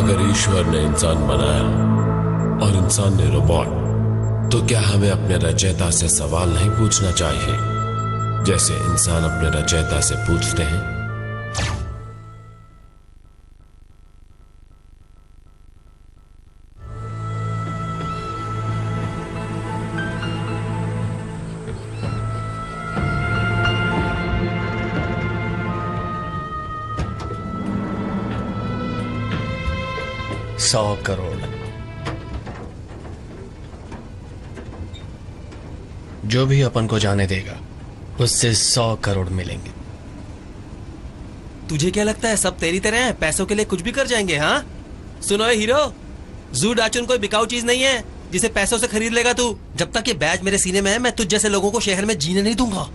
अगर ईश्वर ने इंसान बनाया और इंसान ने रोबोट, तो क्या हमें अपने रचयिता से सवाल नहीं पूछना चाहिए जैसे इंसान अपने रचयिता से पूछते हैं? $100 करोड़। जो भी अपन को जाने देगा उससे 100 करोड़ मिलेंगे। तुझे क्या लगता है सब तेरी तरह है, पैसों के लिए कुछ भी कर जाएंगे? हाँ सुनो ये हीरो, जू डाचुन कोई बिकाऊ चीज नहीं है जिसे पैसों से खरीद लेगा तू। जब तक ये बैज मेरे सीने में है, मैं तुझ जैसे लोगों को शहर में जीने नहीं दूंगा।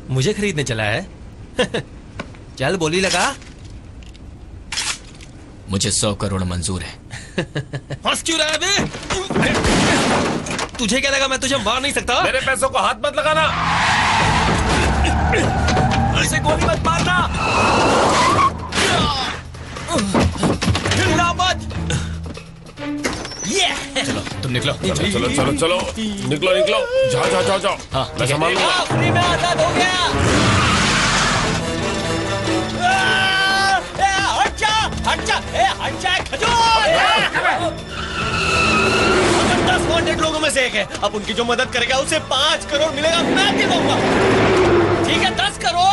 मुझे खरीदने चला है? चल बोली लगा। मुझे 100 करोड़ मंजूर है। हंस क्यों रहा है बे? तुझे क्या लगा मैं तुझे मार नहीं सकता? मेरे पैसों को हाथ मत लगाना। ऐसे गोली मत मारना। हिलना मत। चलो तुम निकलो। चलो चलो चलो चलो, निकलो निकलो, जाओ जाओ जाओ जाओ। हाँ, मैं संभाल लूंगा। फ्री में आजाद हो गया। हट जा, हट जा, हट जा खजूर। 10 वांटेड लोगों में से एक है। अब उनकी जो मदद करेगा उसे 5 करोड़ मिलेगा, मैं दिलाऊंगा। ठीक है 10 करोड़।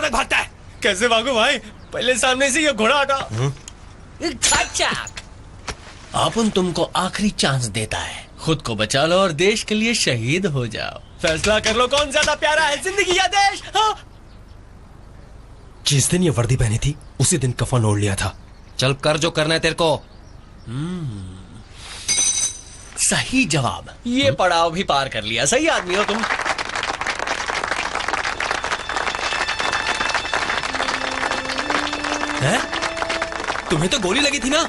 भागता है। कैसे भागो भाई? पहले सामने से ये घोड़ा हटा। अपन तुमको आखिरी चांस देता है, खुद को बचा लो और देश के लिए शहीद हो जाओ। फैसला कर लो कौन ज्यादा प्यारा है, जिंदगी या देश? हाँ? जिस दिन ये वर्दी पहनी थी उसी दिन कफन ओढ़ लिया था। चल कर जो करना है तेरे को। सही जवाब। ये पड़ाव भी पार कर लिया। सही आदमी हो तुम। है? तुम्हें तो गोली लगी थी ना?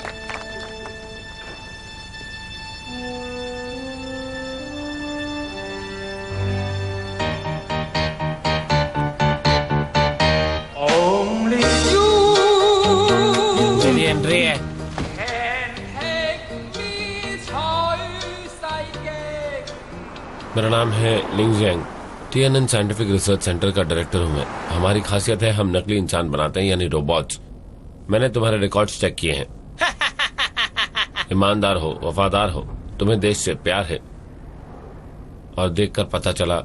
चलिए एंट्री है। मेरा नाम है लिंग Jiang, TNN scientific research centre का डायरेक्टर हूँ मैं। हमारी खासियत है हम नकली इंसान बनाते हैं, यानी रोबोट्स। मैंने तुम्हारे रिकॉर्ड्स चेक किए हैं। ईमानदार हो, वफादार हो, तुम्हें देश से प्यार है, और देखकर पता चला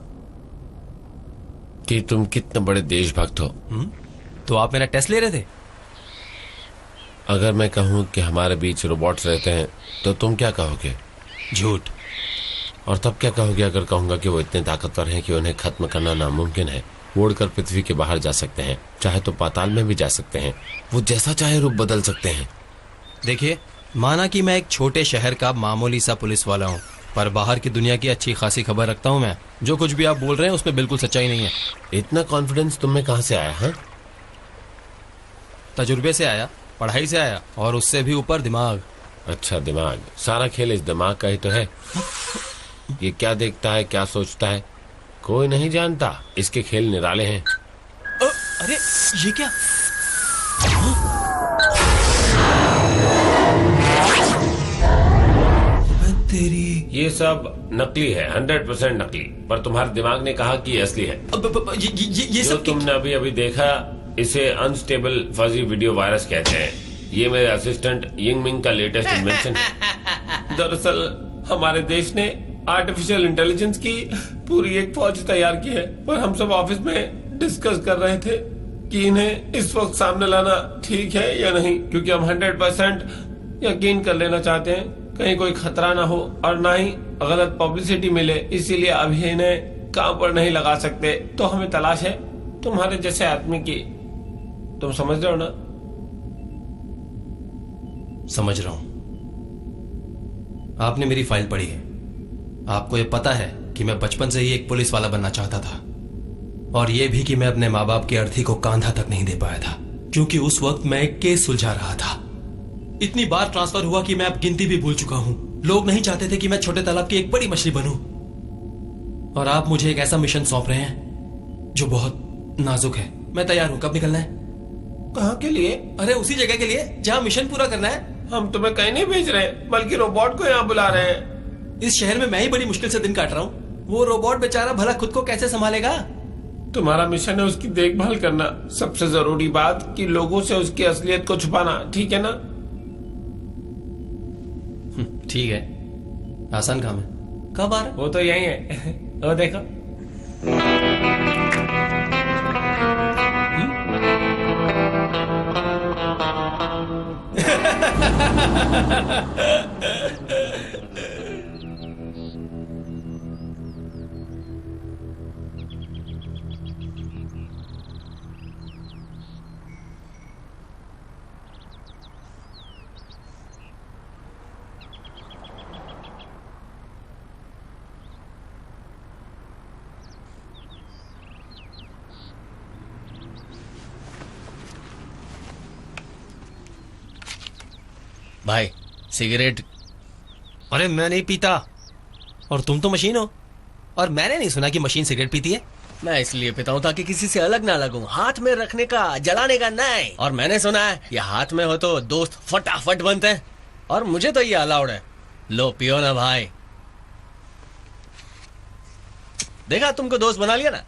कि तुम कितने बड़े देशभक्त हो। तो आप मेरा टेस्ट ले रहे थे? अगर मैं कहूं कि हमारे बीच रोबोट्स रहते हैं तो तुम क्या कहोगे? झूठ। और तब क्या कहोगे अगर कहूंगा कि वो इतने ताकतवर हैं कि उन्हें खत्म करना नामुमकिन है? उड़कर पृथ्वी के बाहर जा सकते हैं, चाहे तो पाताल में भी जा सकते हैं, वो जैसा चाहे रूप बदल सकते हैं। देखिए, माना कि मैं एक छोटे शहर का मामूली सा पुलिस वाला हूँ, पर बाहर की दुनिया की अच्छी खासी खबर रखता हूँ मैं। जो कुछ भी आप बोल रहे हैं उसमें बिल्कुल सच्चाई नहीं है। इतना कॉन्फिडेंस तुम में कहाँ से आया? है तजुर्बे से आया, पढ़ाई से आया, और उससे भी ऊपर दिमाग। अच्छा, दिमाग। सारा खेल इस दिमाग का ही तो है। ये क्या देखता है, क्या सोचता है, कोई नहीं जानता। इसके खेल निराले हैं। अरे ये क्या? तेरी ये सब नकली है, 100% नकली। पर तुम्हारे दिमाग ने कहा कि ये असली है। ये जो सब तुमने अभी अभी देखा, इसे अनस्टेबल फजी वीडियो वायरस कहते हैं। ये मेरे असिस्टेंट यिंग मिंग का लेटेस्ट इन्वेंशन है। दरअसल हमारे देश ने आर्टिफिशियल इंटेलिजेंस की पूरी एक फौज तैयार की है, पर हम सब ऑफिस में डिस्कस कर रहे थे कि इन्हें इस वक्त सामने लाना ठीक है या नहीं, क्योंकि हम 100% यकीन कर लेना चाहते हैं कहीं कोई खतरा ना हो और ना ही गलत पब्लिसिटी मिले। इसीलिए अभी इन्हें काम पर नहीं लगा सकते। तो हमें तलाश है तुम्हारे जैसे आदमी की। तुम समझ रहे हो ना? समझ रहा हूं। आपने मेरी फाइल पढ़ी है। आपको यह पता है कि मैं बचपन से ही एक पुलिस वाला बनना चाहता था, और यह भी कि मैं अपने माँ बाप की अर्थी को कांधा तक नहीं दे पाया था, क्योंकि उस वक्त मैं एक केस सुलझा रहा था। इतनी बार ट्रांसफर हुआ कि मैं अब गिनती भी भूल चुका हूं। लोग नहीं चाहते थे कि मैं छोटे तालाब की एक बड़ी मछली बनूं, और आप मुझे एक ऐसा मिशन सौंप रहे हैं जो बहुत नाजुक है। मैं तैयार हूं। कब निकलना है? कहाँ के लिए? अरे उसी जगह के लिए जहां मिशन पूरा करना है। हम तुम्हें कहीं नहीं भेज रहे, बल्कि रोबोट को यहाँ बुला रहे हैं। इस शहर में मैं ही बड़ी मुश्किल से दिन काट रहा हूँ। वो रोबोट बेचारा भला खुद को कैसे संभालेगा? तुम्हारा मिशन है उसकी देखभाल करना। सबसे जरूरी बात कि लोगों से उसकी असलियत को छुपाना, ठीक है ना? ठीक है, आसान काम है। कब आ रहा? वो तो यही है। वो देखो। भाई सिगरेट। अरे मैं नहीं पीता, और तुम तो मशीन हो, और मैंने नहीं सुना कि मशीन सिगरेट पीती है। मैं इसलिए पीता हूँ ताकि किसी से अलग ना लगूं, हाथ में रखने का, जलाने का नहीं। और मैंने सुना है ये हाथ में हो तो दोस्त फटाफट बनते हैं, और मुझे तो ये अलाउड है। लो पियो ना भाई। देखा, तुमको दोस्त बना लिया ना।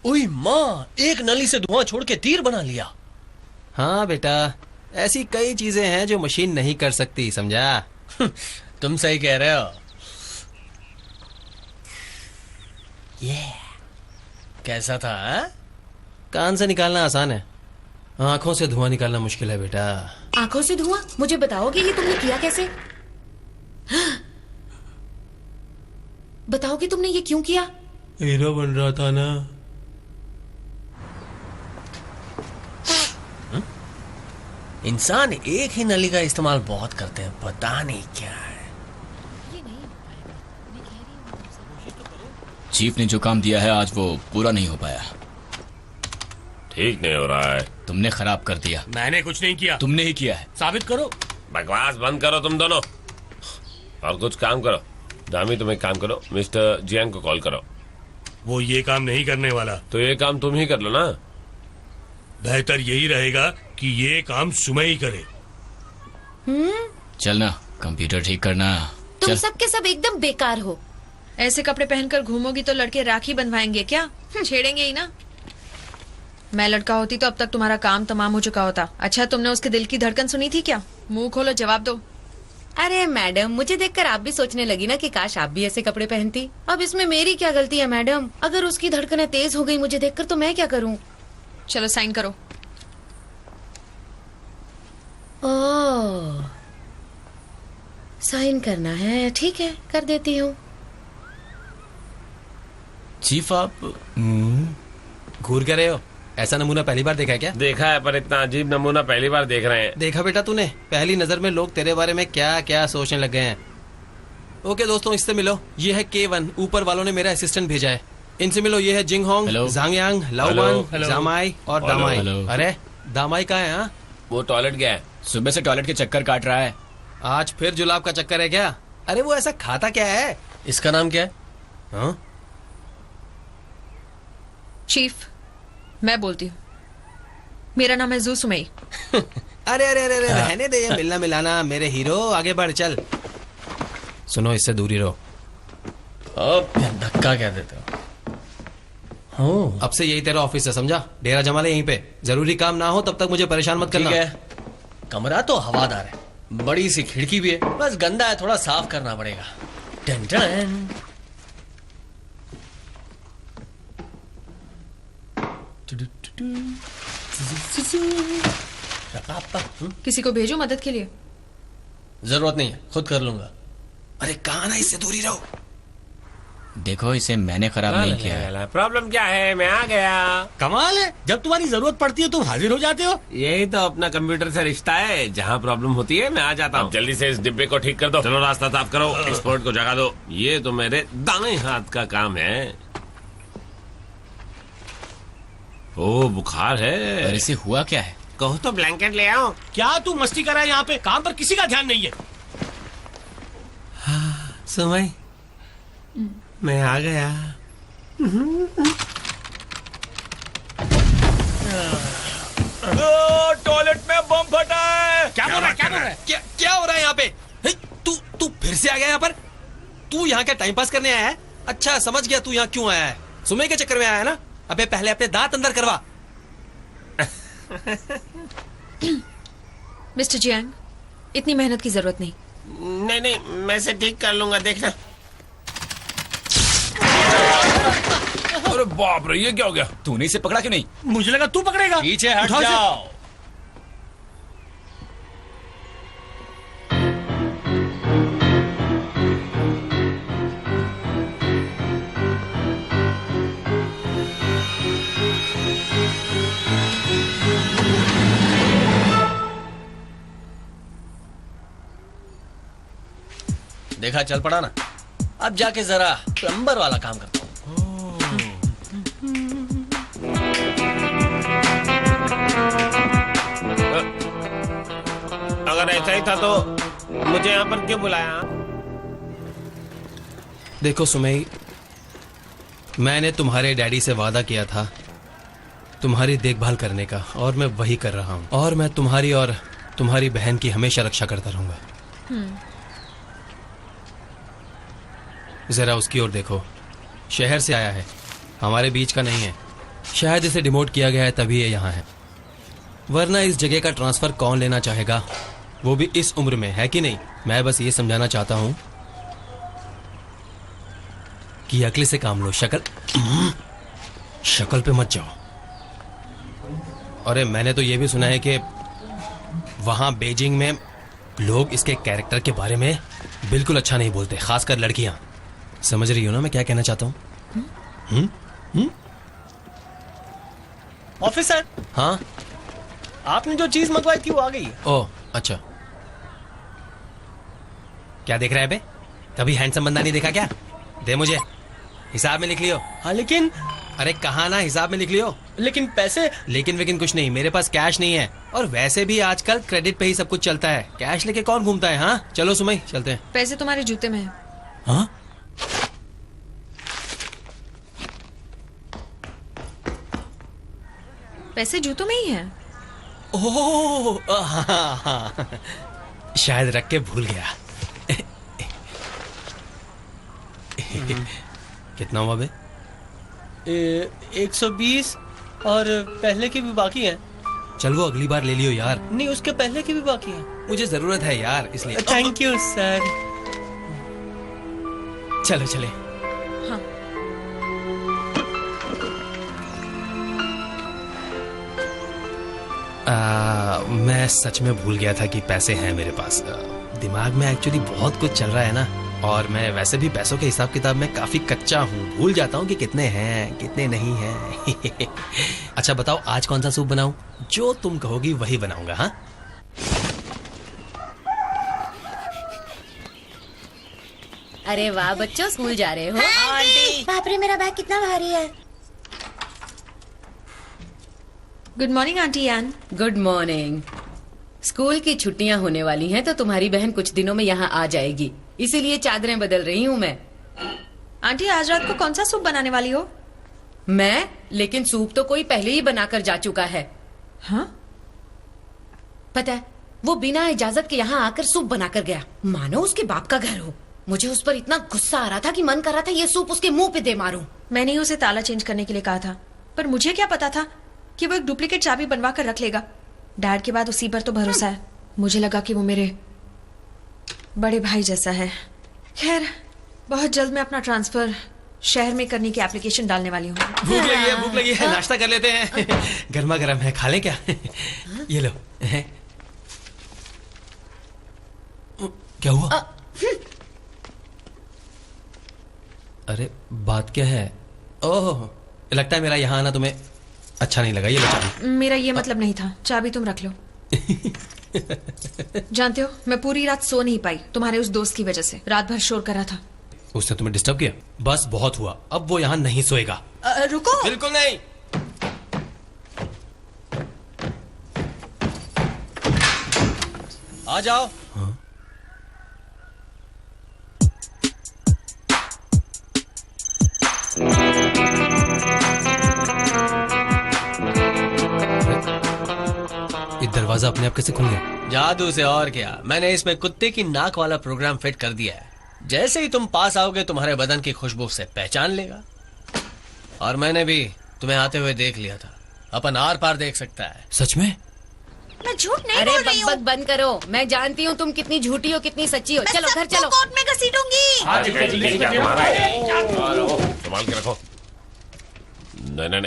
ओए माँ, एक नली से धुआं छोड़ के तीर बना लिया। हाँ बेटा, ऐसी कई चीजें हैं जो मशीन नहीं कर सकती, समझा? तुम सही कह रहे हो। ये कैसा था हा? कान से निकालना आसान है, आंखों से धुआं निकालना मुश्किल है बेटा। आंखों से धुआं? मुझे बताओगे ये तुमने किया कैसे? बताओगे तुमने ये क्यों किया? हीरो बन रहा था ना। इंसान एक ही नली का इस्तेमाल बहुत करते हैं, पता नहीं क्या है। ये नहीं हो पाएगा, मैं कह रही हूँ तुमसे। चीफ ने जो काम दिया है आज वो पूरा नहीं हो पाया। ठीक नहीं हो रहा है। तुमने खराब कर दिया। मैंने कुछ नहीं किया। तुमने ही किया है। साबित करो। बकवास बंद करो तुम दोनों, और कुछ काम करो। दामी, तुम एक काम करो, मिस्टर जियांग को कॉल करो। वो ये काम नहीं करने वाला। तो ये काम तुम ही कर लो ना। बेहतर यही रहेगा कि ये काम सुमय ही करे। चलना, कंप्यूटर ठीक करना। तुम चल। सब के सब एकदम बेकार हो। ऐसे कपड़े पहनकर घूमोगी तो लड़के राखी बंधवाएंगे क्या? छेड़ेंगे ही ना। मैं लड़का होती तो अब तक तुम्हारा काम तमाम हो चुका होता। अच्छा, तुमने उसके दिल की धड़कन सुनी थी क्या? मुंह खोलो, जवाब दो। अरे मैडम, मुझे देखकर आप भी सोचने लगी ना कि काश आप भी ऐसे कपड़े पहनती। अब इसमें मेरी क्या गलती है मैडम? अगर उसकी धड़कनें तेज हो गई मुझे देखकर तो मैं क्या करूं? चलो साइन करो। ओह, साइन करना है, ठीक है, कर देती हूँ। चीफ आप घूर क्या रहे हो? ऐसा नमूना पहली बार देखा है क्या? देखा है, पर इतना अजीब नमूना पहली बार देख रहे हैं। देखा बेटा तूने, पहली नजर में लोग तेरे बारे में क्या क्या सोचने लग गए हैं। ओके दोस्तों, इससे मिलो। ये है K1, ऊपर वालों ने मेरा असिस्टेंट भेजा है। इनसे मिलो। ये है जिंग होंग, हेलो। जांगयांग, लाओबान, जामाई और हेलो। दामाई। हेलो। अरे दामाई कहाँ है? हाँ, वो टॉयलेट गया है। सुबह से टॉयलेट के चक्कर काट रहा है। आज फिर जुलाब का चक्कर है क्या? अरे वो ऐसा खाता क्या है? इसका नाम क्या है? हाँ? चीफ, मैं बोलती हूँ। मेरा नाम है जू सुमई। अरे अरे अरे अरे, रहने दे ये मिलना मिलाना। मेरे हीरो, आगे बढ़ चल। सुनो, इससे दूरी रहो। अब धक्का क्या देते हो? हाँ, अब से यही तेरा ऑफिस है, समझा? डेरा जमा ले यहीं पे। जरूरी काम ना हो तब तक मुझे परेशान मत ठीक करना। है। कमरा तो हवादार है, बड़ी सी खिड़की भी है, बस गंदा है, थोड़ा साफ करना पड़ेगा। टन टन। किसी को भेजो मदद के लिए? जरूरत नहीं है, खुद कर लूंगा। अरे कहा ना, इससे दूरी रहो। देखो इसे मैंने खराब नहीं किया है। प्रॉब्लम क्या है? मैं आ गया। कमाल है, जब तुम्हारी जरूरत पड़ती है तुम हाजिर हो जाते हो। यही तो अपना कंप्यूटर से रिश्ता है, जहाँ प्रॉब्लम होती है मैं आ जाता हूँ। जल्दी से इस डिब्बे को ठीक कर दो। चलो रास्ता साफ करो, एक्सपोर्ट को जगा दो। ये तो मेरे दाएं हाथ का काम है। ओ बुखार है। और इसे हुआ क्या है? कहो तो ब्लैंकेट ले आओ। क्या तू मस्ती कर रहा है? यहाँ पे काम पर किसी का ध्यान नहीं है। सुमय, मैं आ गया। टॉयलेट में बम फटा है। क्या बोल रहा है? क्या बोल रहा है? क्या हो रहा है यहाँ पे? हे, तू फिर से आ गया यहाँ पर? तू यहाँ क्या टाइम पास करने आया है? अच्छा समझ गया तू यहाँ क्यों आया है। सुमय के चक्कर में आया है ना? अबे पहले अपने दांत अंदर करवा। मिस्टर जियांग, इतनी मेहनत की जरूरत नहीं। नहीं, मैं इसे ठीक कर लूंगा, देखना। अरे बाप रे, ये क्या हो गया? तूने इसे पकड़ा क्यों नहीं? मुझे लगा तू पकड़ेगा। पीछे हट उठाओ इसे। जाओ। देखा, चल पड़ा ना। अब जाके जरा प्लम्बर वाला काम करता हूँ। अगर ऐसा ही था तो मुझे यहाँ पर क्यों बुलाया? देखो सुमय, मैंने तुम्हारे डैडी से वादा किया था तुम्हारी देखभाल करने का, और मैं वही कर रहा हूँ। और मैं तुम्हारी और तुम्हारी बहन की हमेशा रक्षा करता रहूंगा। जरा उसकी ओर देखो, शहर से आया है, हमारे बीच का नहीं है। शायद इसे डिमोट किया गया है तभी ये यहाँ है, वरना इस जगह का ट्रांसफर कौन लेना चाहेगा, वो भी इस उम्र में, है कि नहीं? मैं बस ये समझाना चाहता हूँ कि अकल से काम लो, शक्ल पे मत जाओ। अरे मैंने तो ये भी सुना है कि वहां बेजिंग में लोग इसके कैरेक्टर के बारे में बिल्कुल अच्छा नहीं बोलते, खासकर लड़कियां। समझ रही हो ना मैं क्या कहना चाहता हूँ? ऑफिसर, हाँ आपने जो चीज मंगवाई थी वो आ गई है। ओह अच्छा, क्या देख रहा है बे? कभी हैंडसम बंदा नहीं देखा क्या? दे मुझे, हिसाब में लिख लियो। हाँ लेकिन अरे कहा ना, हिसाब में लिख लियो। लेकिन पैसे? लेकिन कुछ नहीं, मेरे पास कैश नहीं है, और वैसे भी आजकल क्रेडिट पे ही सब कुछ चलता है, कैश लेके कौन घूमता है? हाँ चलो सुमय चलते हैं। पैसे तुम्हारे जूते में है। हाँ पैसे जूतों में ही है। ओह हाँ, शायद रख के भूल गया। कितना हुआ बे? 120 और पहले की भी बाकी है। चल वो अगली बार ले लियो यार। नहीं, उसके पहले की भी बाकी है। मुझे जरूरत है यार, इसलिए। Thank you sir. चलो चले। हाँ। मैं सच में भूल गया था कि पैसे हैं मेरे पास। दिमाग में एक्चुअली बहुत कुछ चल रहा है ना, और मैं वैसे भी पैसों के हिसाब किताब में काफी कच्चा हूँ, भूल जाता हूँ कि कितने हैं कितने नहीं हैं। अच्छा बताओ आज कौन सा सूप बनाऊं? जो तुम कहोगी वही बनाऊंगा। हाँ अरे वाह बच्चों, स्कूल जा रहे हो? आंटी, बाप रे मेरा बैग कितना भारी है। गुड मॉर्निंग आंटी यान। Good morning. स्कूल की छुट्टियां होने वाली हैं तो तुम्हारी बहन कुछ दिनों में यहाँ आ जाएगी, इसीलिए चादरें बदल रही हूँ मैं। आंटी आज रात को कौन सा सूप बनाने वाली हो? मैं? लेकिन सूप तो कोई पहले ही बनाकर जा चुका है। हाँ? पता है, वो बिना इजाजत के यहाँ आकर सूप बनाकर गया, मानो उसके बाप का घर हो। मुझे उस पर इतना गुस्सा आ रहा था कि मन कर रहा था ये सूप उसके मुंह पे दे मारूं। मैंने ही उसे ताला चेंज करने के लिए कहा था, पर मुझे क्या पता था कि वो एक डुप्लीकेट चाबी बनवा कर रख लेगा। डैड के बाद उसी पर तो भरोसा है। मुझे लगा कि वो मेरे बड़े भाई जैसा है। खैर बहुत जल्द मैं अपना ट्रांसफर शहर में करने की एप्लीकेशन डालने वाली हूँ। भूख लगी है, नाश्ता कर लेते हैं। गर्मा गर्म है, खा लें क्या? ये लो। क्या हुआ? अरे बात क्या है? ओह, लगता है मेरा यहाँ आना तुम्हें अच्छा नहीं लगा। ये लो चाबी। मेरा ये मतलब नहीं था, चाबी तुम रख लो। जानते हो, मैं पूरी रात सो नहीं पाई तुम्हारे उस दोस्त की वजह से। रात भर शोर कर रहा था। उसने तुम्हें डिस्टर्ब किया? बस बहुत हुआ, अब वो यहाँ नहीं सोएगा। रुको। बिल्कुल नहीं। आ जाओ। ये दरवाजा अपने आप कैसे खुल गया? जादू से, और क्या। मैंने इसमें कुत्ते की नाक वाला प्रोग्राम फिट कर दिया है। जैसे ही तुम पास आओगे तुम्हारे बदन की खुशबू से पहचान लेगा। और मैंने भी तुम्हें आते हुए देख लिया था। अपन आर पार देख सकता है। सच में? मैं झूठ नहीं अरे बोल रही हूँ। बकबक बंद करो। मैं जानती हूँ तुम कितनी झूठी हो, कितनी सच्ची हो। मैं चलो घर सबको चलो। कोर्ट में घसीटूंगी। संभाल के रखो। नहीं नहीं,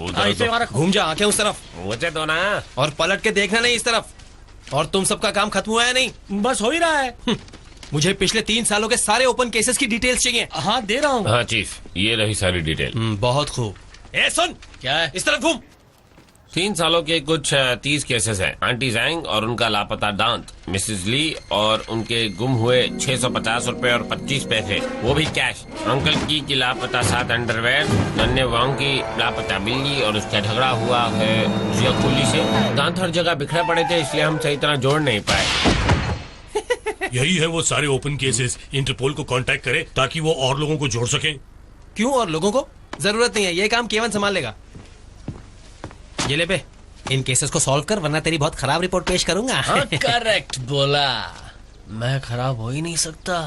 उधर घूम जा, आंखें उस तरफ। मुझे दो ना। और पलट के देखना नहीं इस तरफ। और तुम सबका काम खत्म हुआ है नहीं? बस हो ही रहा है। मुझे पिछले 3 सालों के सारे ओपन केसेस की डिटेल्स चाहिए। हाँ दे रहा हूँ। हाँ चीफ, ये रही सारी डिटेल। बहुत खूब। ए सुन, क्या है? इस तरफ घूम। 3 सालों के कुछ 30 केसेस हैं। आंटी जैंग और उनका लापता दांत, मिसेस ली और उनके गुम हुए 650 रुपए और 25 पैसे, वो भी कैश। अंकल की लापता 7 अंडरवेयर, नन्हे वांग की लापता बिल्ली और उसका झगड़ा हुआ है जियाकुली से। दांत हर जगह बिखरे पड़े थे, इसलिए हम सही तरह जोड़ नहीं पाए। यही है वो सारे ओपन केसेस। इंटरपोल को कांटेक्ट करें ताकि वो और लोगों को जोड़ सकें। क्यों और लोगों को? जरूरत नहीं है, ये काम केवन संभाल लेगा। ये ले बे, इन केसेस को सॉल्व कर, वरना तेरी बहुत खराब रिपोर्ट पेश करूंगा। हाँ करेक्ट बोला। मैं खराब हो ही नहीं सकता।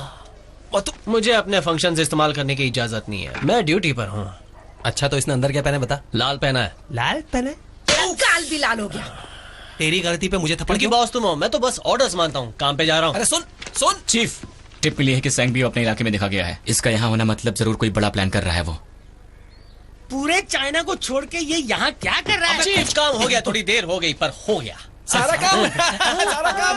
और मुझे अपने फंक्शन इस्तेमाल करने की इजाजत नहीं है। मैं ड्यूटी पर हूँ। अच्छा तो इसने अंदर क्या पहने बता? लाल पहना है। लाल पहने? काल भी लाल हो गया। तेरी गलती पे मुझे थप्पड़ क्योंकि क्यों? बॉस तुम हो, मैं तो बस ऑर्डर्स मानता हूँ। काम पे जा रहा हूँ। अरे सुन सुन। चीफ, टिप मिली है कि सेंग भी अपने इलाके में देखा गया है। इसका यहाँ होना मतलब जरूर कोई बड़ा प्लान कर रहा है वो। पूरे चाइना को छोड़ के ये यहाँ क्या कर रहा है? चीफ काम हो गया, थोड़ी देर हो गई पर हो गया। सारा काम सारा काम।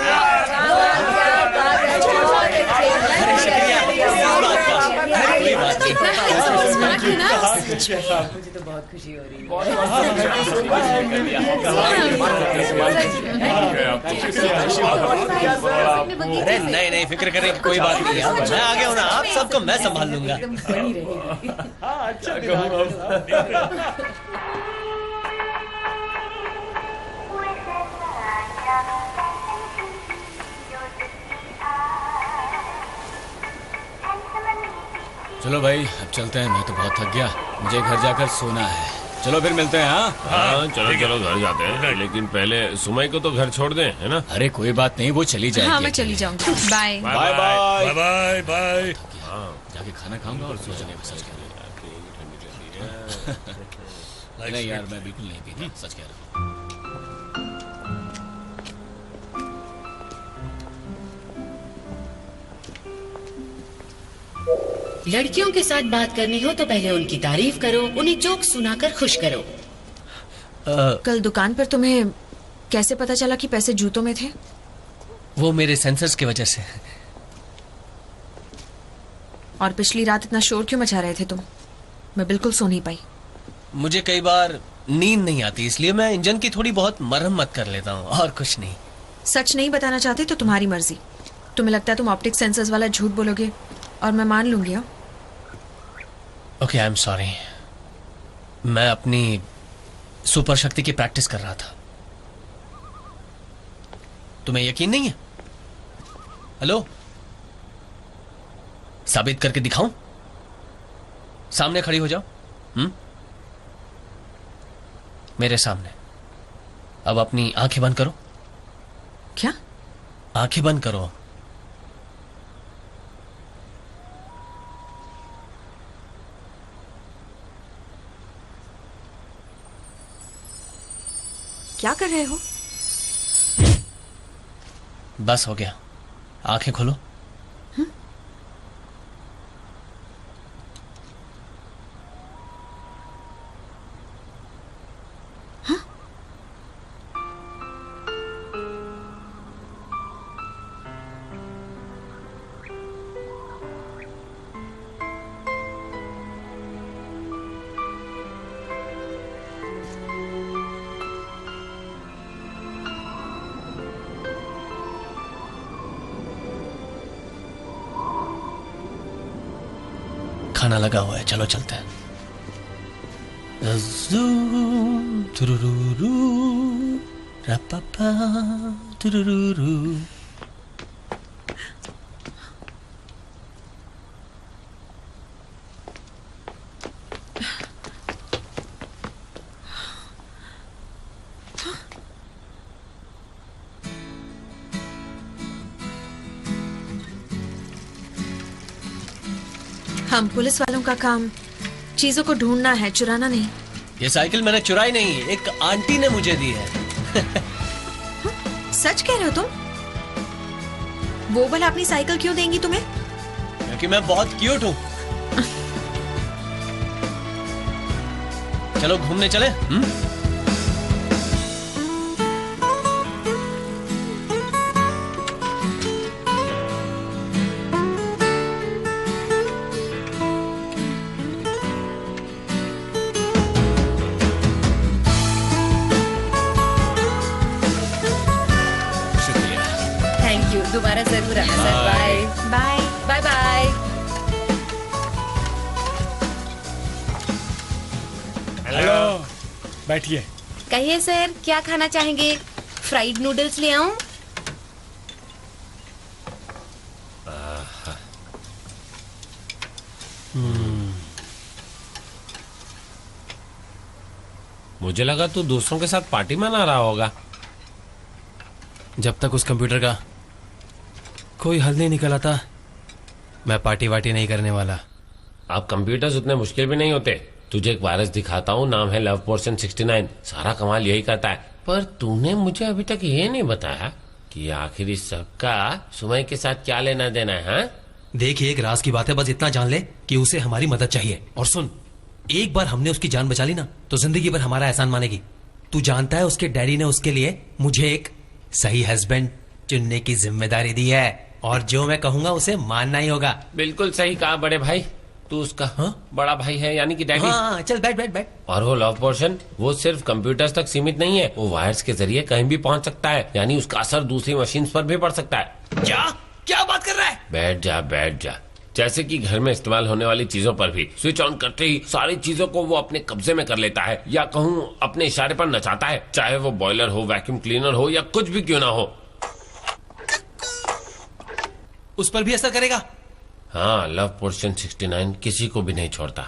अरे शुक्रिया। कोई बात नहीं। स्मार्ट है ना? मुझे तो बहुत खुशी हो रही है। अरे नहीं नहीं, फिक्र करने की कोई बात नहीं है। मैं आ गया हूँ ना, आप सबको मैं संभाल लूंगा। चलो भाई, अब चलते हैं। मैं तो बहुत थक गया, मुझे घर जाकर सोना है। चलो फिर मिलते हैं। हाँ चलो चलो घर जाते हैं, लेकिन पहले सुमय को तो घर छोड़ दें, है ना? अरे कोई बात नहीं, वो चली जाएगी। हाँ मैं चली जाऊंगी। Bye bye bye bye bye. जाके खाना खाऊंगा और सो जाऊंगा। सच कह रहा हूँ। नहीं यार, मैं बिल्कुल नहीं पीता, सच कह रहा हूँ। लड़कियों के साथ बात करनी हो तो पहले उनकी तारीफ करो, उन्हें जोक सुनाकर खुश करो। कल दुकान पर तुम्हें कैसे पता चला कि पैसे जूतों में थे? वो मेरे सेंसर्स की वजह से। और पिछली रात इतना शोर क्यों मचा रहे थे तुम? मैं बिल्कुल सो नहीं पाई। मुझे कई बार नींद नहीं आती, इसलिए मैं इंजन की थोड़ी बहुत मरम्मत कर लेता हूँ, और कुछ नहीं। सच नहीं बताना चाहते तो तुम्हारी मर्जी। तुम्हें लगता है तुम ऑप्टिक सेंसर्स वाला झूठ बोलोगे और मैं मान लूंगी? Okay, I am sorry. मैं अपनी सुपर शक्ति की प्रैक्टिस कर रहा था। तुम्हें यकीन नहीं है? हेलो, साबित करके दिखाऊं? सामने खड़ी हो जाओ। मेरे सामने। अब अपनी आंखें बंद करो। क्या? आंखें बंद करो। क्या कर रहे हो? बस हो गया, आंखें खोलो। खाना लगा हुआ है, चलो चलते हैं। ज़ू, तुरुरुरु, रपपा, तुरुरुरु। हम पुलिस वालों का काम चीजों को ढूंढना है, चुराना नहीं। ये साइकिल मैंने चुराई नहीं, एक आंटी ने मुझे दी है। सच कह रहे हो तुम? वो भला अपनी साइकिल क्यों देंगी तुम्हें? क्योंकि मैं बहुत क्यूट हूँ। चलो घूमने चले। थैंक यू, दोबारा जरूर आना sir. Bye bye. Bye bye. Hello, बैठिए। कहिए सर, क्या खाना चाहेंगे? फ्राइड नूडल्स ले आऊं? मुझे लगा तू दूसरों के साथ पार्टी मना रहा होगा। जब तक उस कंप्यूटर का कोई हल नहीं निकल आता, मैं पार्टी वार्टी नहीं करने वाला। अब कंप्यूटर्स उतने मुश्किल भी नहीं होते। तुझे एक वायरस दिखाता हूँ, नाम है लव पोर्शन 69। सारा कमाल यही करता है। पर तूने मुझे अभी तक ये नहीं बताया कि आखिर इस सबका सुमय के साथ क्या लेना देना है। हाँ? देखिए, एक राज की बात है, बस इतना जान ले कि उसे हमारी मदद चाहिए। और सुन, एक बार हमने उसकी जान बचा ली ना, तो जिंदगी भर हमारा एहसान मानेगी। तू जानता है, उसके डैडी ने उसके लिए मुझे एक सही हस्बैंड चुनने की जिम्मेदारी दी है, और जो मैं कहूंगा उसे मानना ही होगा। बिल्कुल सही कहा बड़े भाई। तू उसका बड़ा भाई है, यानी कि डैडी। हाँ, चल बैठ बैठ बैठ। और वो लव पोर्शन, वो सिर्फ कंप्यूटर्स तक सीमित नहीं है, वो वायर्स के जरिए कहीं भी पहुंच सकता है, यानी उसका असर दूसरी मशीन्स पर भी पड़ सकता है। क्या क्या बात कर रहा है? बैठ जा बैठ जा। जैसे कि घर में इस्तेमाल होने वाली चीजों पर भी स्विच ऑन करते ही सारी चीजों को वो अपने कब्जे में कर लेता है, या कहूँ अपने इशारे पर नचाता है, चाहे वो बॉयलर हो, वैक्यूम क्लीनर हो, या कुछ भी क्यों ना हो। उस पर भी असर करेगा? हाँ, लव पोर्शन 69 किसी को भी नहीं छोड़ता।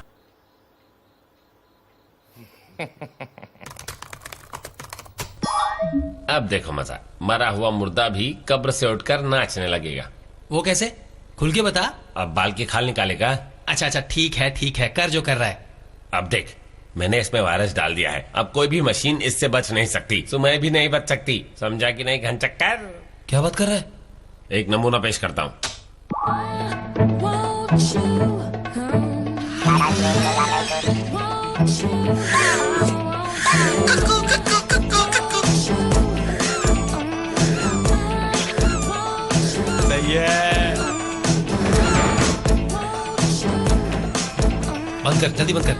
अब देखो मजा, मरा हुआ मुर्दा भी कब्र से उठकर नाचने लगेगा। वो कैसे? खुल के बता। अब बाल की खाल निकालेगा। अच्छा अच्छा, ठीक है, कर जो कर रहा है। अब देख, मैंने इसमें वायरस डाल दिया है, अब कोई भी मशीन इससे बच नहीं सकती, तो मैं भी नहीं बच सकती। समझा कि नहीं घनचक्कर? क्या बात कर रहा है? एक नमूना पेश करता हूँ। सही है। बंद कर, जल्दी बंद कर।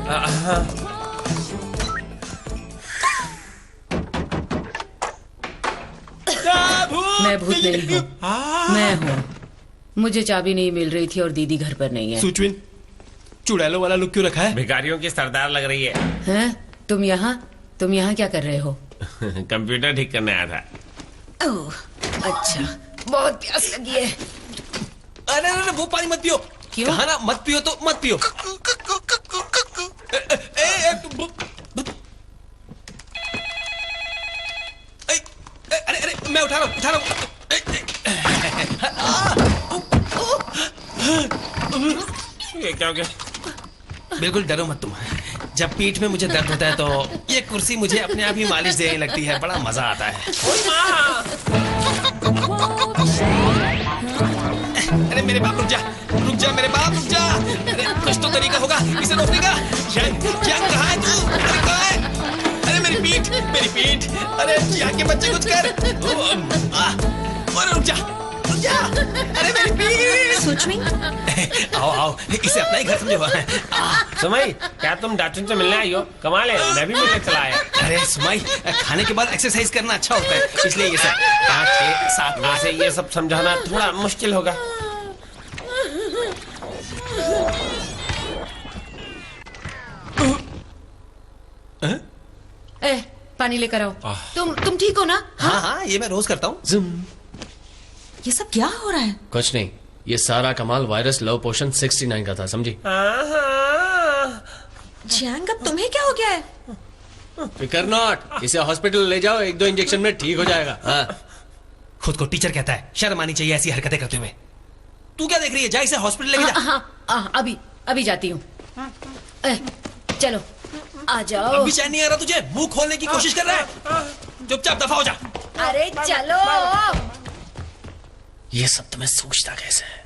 मैं भूत नहीं हूँ, मैं हूँ। मुझे चाबी नहीं मिल रही थी और दीदी घर पर नहीं है। सुचविन, चुड़ैलों वाला लुक क्यों रखा है? भिखारियों की सरदार लग रही है। हैं? तुम यहाँ क्या कर रहे हो? कंप्यूटर ठीक करने आया था। ओह, अच्छा, बहुत प्यास लगी है। अरे अरे, वो पानी मत पियो। क्यों? कहा ना मत पियो तो मत पियो। अरे अरे, मैं उठा रहा हूँ। ये क्या हो गया? बिल्कुल डरो मत तुम। जब पीठ में मुझे दर्द होता है तो ये कुर्सी मुझे अपने आप ही मालिश देने लगती है, बड़ा मजा आता है। अरे मेरे बाप, रुक जा मेरे बाप, रुक जा। अरे कुछ तो तरीका होगा इसे रोकने का। क्या कहाँ है तू? अरे कहाँ है? अरे मेरी पीठ। अरे यहाँ के बच्चे कुछ कर। अरे रुक जा। अरे मेरी पीठ। सुचविन, आओ, इसे अपना ही घर समझो। सुमय, क्या तुम डॉक्टर से मिलने आई हो? कमाल है, मैं भी मिलने चला आया। अरे सुमय, खाने के बाद एक्सरसाइज करना अच्छा होता है, इसलिए ये सब 5, 6, 7 वैसे ये सब समझाना थोड़ा मुश्किल होगा। ए, पानी लेकर आओ। तुम ठीक हो ना? हाँ हाँ, ये मैं रोज करता हूँ। ये सब क्या हो रहा है? कुछ नहीं, ये सारा कमाल वायरस लव पोशन 69 का था, समझी? जैंग, अब तुम्हें क्या हो गया है? फिकर नॉट, इसे हॉस्पिटल ले जाओ, 1-2 इंजेक्शन में ठीक हो जाएगा। हाँ। खुद को टीचर कहता है, शर्म आनी चाहिए ऐसी हरकतें करते हुए। तू क्या देख रही है? जा इसे हॉस्पिटल लेके जा। हाँ, अभी जाती हूँ। चलो आ जाओ। अभी चैन नहीं आ रहा तुझे? मुंह खोलने की कोशिश कर रहा है? चुपचाप दफा हो जा। अरे चलो। ये सब तुम्हें सोचता कैसे है?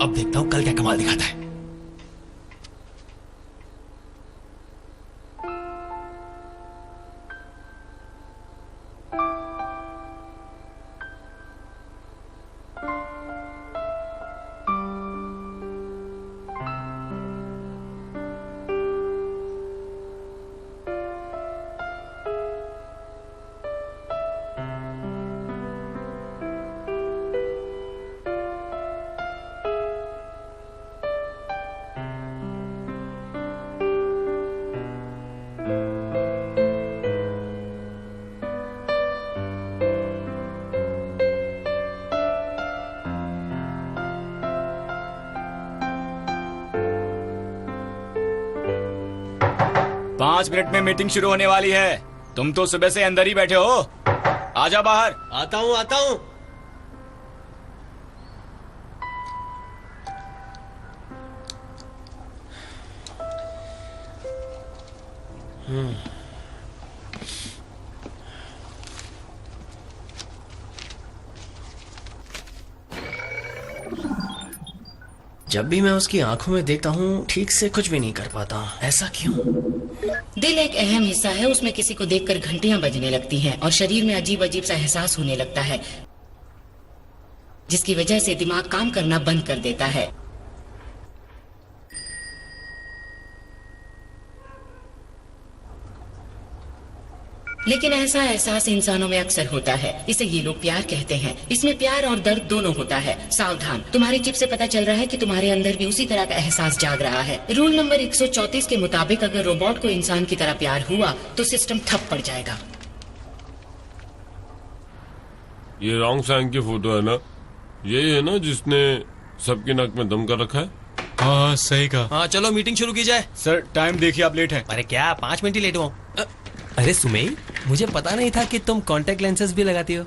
अब देखता हूं कल क्या कमाल दिखाता है। पांच मिनट में मीटिंग शुरू होने वाली है। तुम तो सुबह से अंदर ही बैठे हो, आजा बाहर। आता हूं। जब भी मैं उसकी आंखों में देखता हूँ ठीक से कुछ भी नहीं कर पाता, ऐसा क्यों? दिल एक अहम हिस्सा है, उसमें किसी को देखकर घंटियां बजने लगती हैं और शरीर में अजीब अजीब सा एहसास होने लगता है, जिसकी वजह से दिमाग काम करना बंद कर देता है। लेकिन ऐसा एहसास इंसानों में अक्सर होता है, इसे ये लोग प्यार कहते हैं। इसमें प्यार और दर्द दोनों होता है। सावधान, तुम्हारे चिप से पता चल रहा है कि तुम्हारे अंदर भी उसी तरह का एहसास जाग रहा है। रूल नंबर 134 के मुताबिक अगर रोबोट को इंसान की तरह प्यार हुआ तो सिस्टम ठप पड़ जाएगा। ये रॉन्ग सांग की फोटो है ना? यही है ना जिसने सबकी नाक में दम कर रखा है? हाँ सही कहा। हाँ चलो मीटिंग शुरू की जाए। सर टाइम देखिए, आप लेट हैं। अरे क्या 5 मिनट ही लेट हुआ। अरे सुमेई, मुझे पता नहीं था कि तुम कॉन्टेक्ट लेंसेज भी लगाती हो।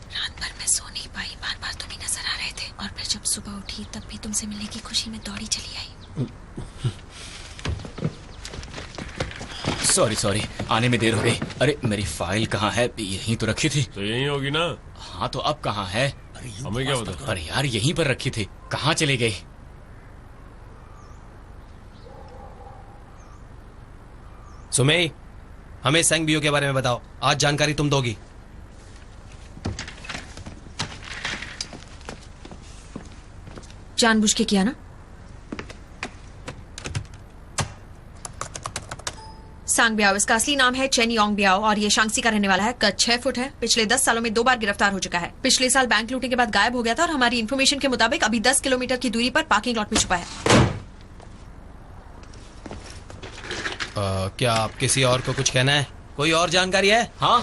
रात भर मैं सो नहीं पाई, बार बार तुम ही नजर आ रहे थे और फिर जब सुबह उठी तब भी तुमसे मिलने की खुशी में दौड़ी चली आई। सॉरी, आने में देर हो गई। अरे मेरी फाइल कहाँ है? यहीं तो रखी थी। तो यही होगी ना? हाँ तो अब कहाँ है? हमें क्या होता? अरे यार यहीं पर रखी थी, कहाँ चली गई? सुमेई, हमें सेंगबियो के बारे में बताओ, आज जानकारी तुम दोगी। जानबूझ के किया ना? सांग ब्याओ, इसका असली नाम है चेन योंग ब्याओ और ये शांगसी का रहने वाला है। कद 6 फुट है। पिछले 10 सालों में 2 बार गिरफ्तार हो चुका है। पिछले साल बैंक लूटने के बाद गायब हो गया था और हमारी इन्फॉर्मेशन के मुताबिक अभी 10 किलोमीटर की दूरी पर पार्किंग लॉट में छुपा है। क्या आप किसी और को कुछ कहना है? कोई और जानकारी है? हाँ,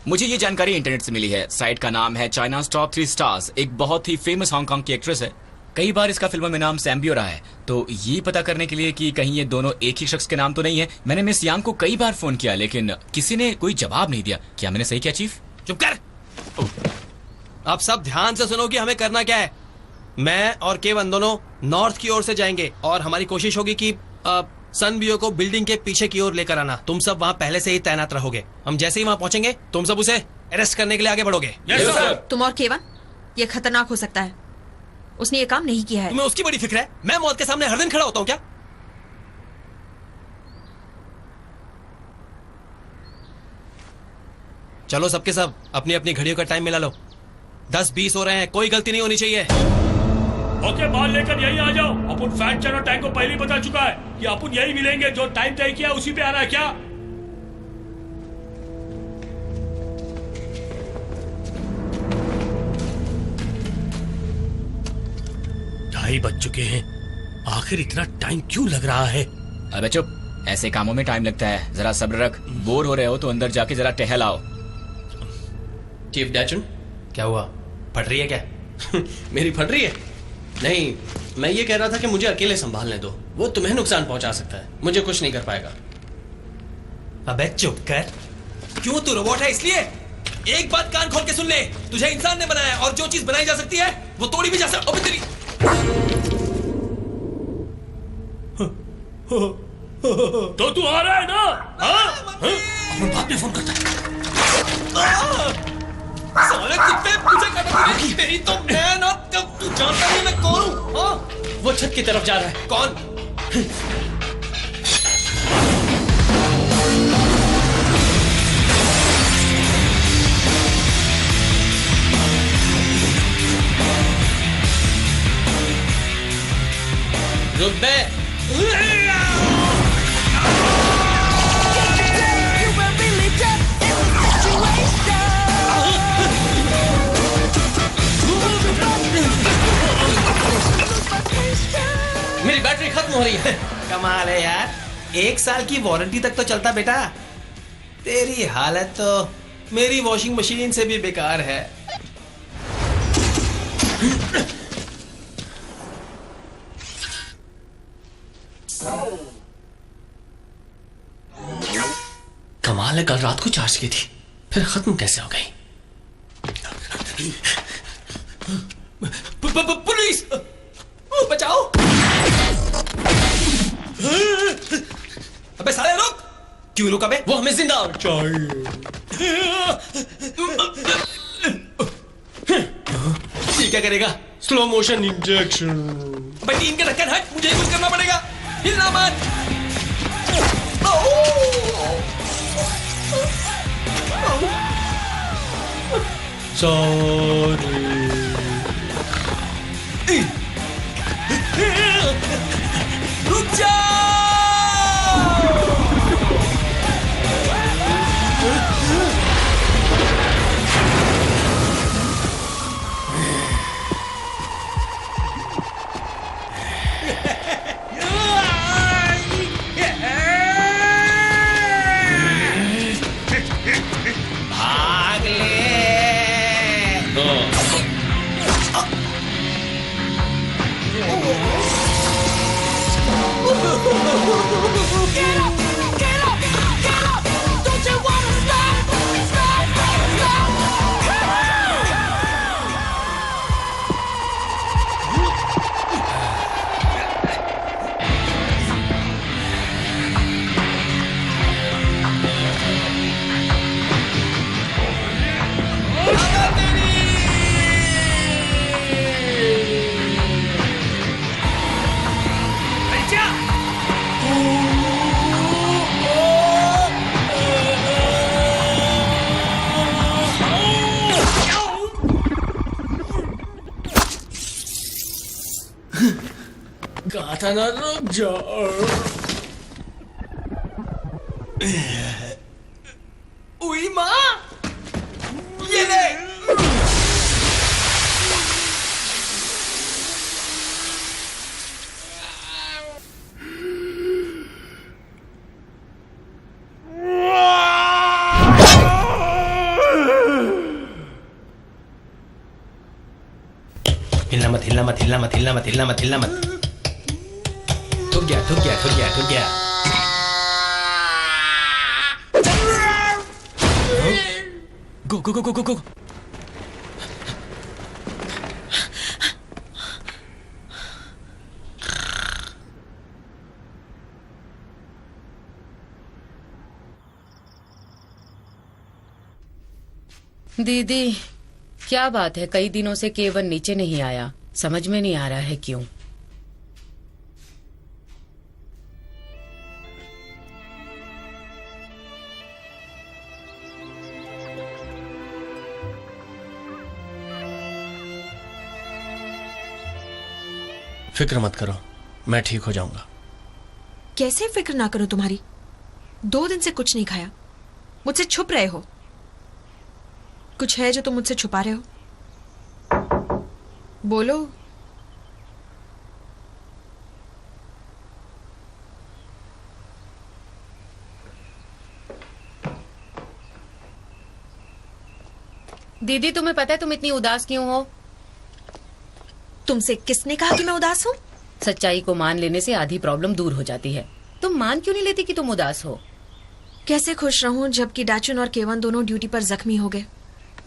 मुझे ये जानकारी इंटरनेट से मिली है। साइट का नाम है चाइना's टॉप 3 स्टार्स। एक बहुत ही फेमस हांगकांग की एक्ट्रेस है। कई बार इसका फिल्मों में नाम सैम्बियो रहा है। तो ये पता करने के लिए कि कहीं ये दोनों एक ही शख्स के नाम तो नहीं है, मैंने मिस यांग को कई बार फोन किया लेकिन किसी ने कोई जवाब नहीं दिया। क्या मैंने सही किया चीफ? चुप कर। आप सब ध्यान से सुनो कि हमें करना क्या है। मैं और केवन दोनों नॉर्थ की ओर से जाएंगे और हमारी कोशिश होगी कि सनबियो को बिल्डिंग के पीछे की ओर लेकर आना। तुम सब वहाँ पहले से ही तैनात रहोगे। हम जैसे ही वहाँ पहुंचेंगे तुम सब उसे अरेस्ट करने के लिए आगे बढ़ोगे। Yes sir. तुम और केवन, ये खतरनाक हो सकता है। उसने ये काम नहीं किया है। तुम्हें उसकी बड़ी फिक्र है? मैं मौत के सामने हर दिन खड़ा होता हूँ क्या? चलो सबके सब अपनी अपनी घड़ियों का टाइम मिला लो। 10-20 हो रहे हैं, कोई गलती नहीं होनी चाहिए। ओके, माल लेकर यही आ जाओ। अपन फैट चैनल टैंक को पहले ही बता चुका है कि अपन यही मिलेंगे। जो टाइम तय किया उसी पे आ रहा है क्या? ढाई बज चुके हैं, आखिर इतना टाइम क्यों लग रहा है? अबे चुप, ऐसे कामों में टाइम लगता है, जरा सब्र रख। बोर हो रहे हो तो अंदर जाके जरा टहल आओ। चीफ डैचन, क्या हुआ, फट रही है क्या? मेरी फट रही है? नहीं, मैं ये कह रहा था कि मुझे अकेले संभालने दो। वो तुम्हें नुकसान पहुंचा सकता है, मुझे कुछ नहीं कर पाएगा। अबे चुप कर। क्यों, तू रोबोट है इसलिए? एक बात कान खोल के सुन ले, तुझे इंसान ने बनाया और जो चीज बनाई जा सकती है वो तोड़ी भी जा सकती। अबे तेरी तो तू आ रहा है ना? अपन बाद में फोन करता है। साले कुत्ते, मुझे काटा तूने। तेरी तो मैं ना, तू जानता नहीं मैं कौन हूं? हाँ? वो छत की तरफ जा रहा है। कौन? रुक बे। मेरी बैटरी खत्म हो रही है। कमाल है यार, 1 साल की वारंटी तक तो चलता बेटा। तेरी हालत तो मेरी वॉशिंग मशीन से भी बेकार है। कमाल है, कल रात को चार्ज की थी, फिर खत्म कैसे हो गई? पुलिस, बचाओ। अबे साले रुक। क्यों रुका बे? वो हमें जिंदा ये क्या करेगा? Slow motion injection. भाई टीन का ढक्कन हट, मुझे ही कुछ करना पड़ेगा। हिलना मत। रुक जाओ। भाग ले। कहा था ना, रुक जाओ। उई माँ, ये ले। हिलना मत, हिलना मत, हिलना मत, हिलना मत, हिलना मत, हिलना मत। ठुक गया, ठुक गया, ठुक गया, ठुक गया। गो गो गो गो गो गो। दीदी, क्या बात है, कई दिनों से केवन नीचे नहीं आया। समझ में नहीं आ रहा है क्यों। फिक्र मत करो, मैं ठीक हो जाऊंगा। कैसे फिक्र ना करो तुम्हारी? 2 दिन से कुछ नहीं खाया, मुझसे छुप रहे हो। कुछ है जो तुम मुझसे छुपा रहे हो? बोलो। दीदी तुम्हें पता है तुम इतनी उदास क्यों हो? तुमसे किसने कहा कि मैं उदास हूं? सच्चाई को मान लेने से आधी प्रॉब्लम दूर हो जाती है। तुम मान क्यों नहीं लेती कि तुम उदास हो? कैसे खुश रहूं जबकि डाचुन और केवन दोनों ड्यूटी पर जख्मी हो गए?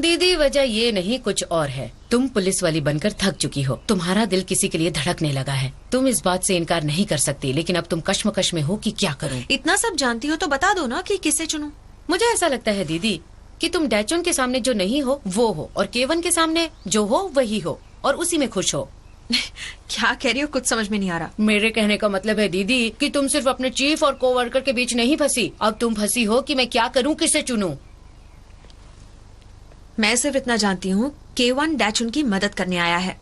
दीदी वजह ये नहीं कुछ और है। तुम पुलिस वाली बनकर थक चुकी हो, तुम्हारा दिल किसी के लिए धड़कने लगा है। तुम इस बात से इनकार नहीं कर सकती, लेकिन अब तुम कश्मकश में हो कि क्या करूं। इतना सब जानती हो तो बता दो ना कि किसे चुनूं। मुझे ऐसा लगता है दीदी कि तुम डैचुन के सामने जो नहीं हो वो हो, और केवन के सामने जो हो वही हो, और उसी में खुश हो। क्या कह रही हो? कुछ समझ में नहीं आ रहा। मेरे कहने का मतलब है दीदी कि तुम सिर्फ अपने चीफ और कोवर्कर के बीच नहीं फंसी, अब तुम फंसी हो कि मैं क्या करूं, किसे चुनूं। मैं सिर्फ इतना जानती हूँ, केवन डैचुन की मदद करने आया है।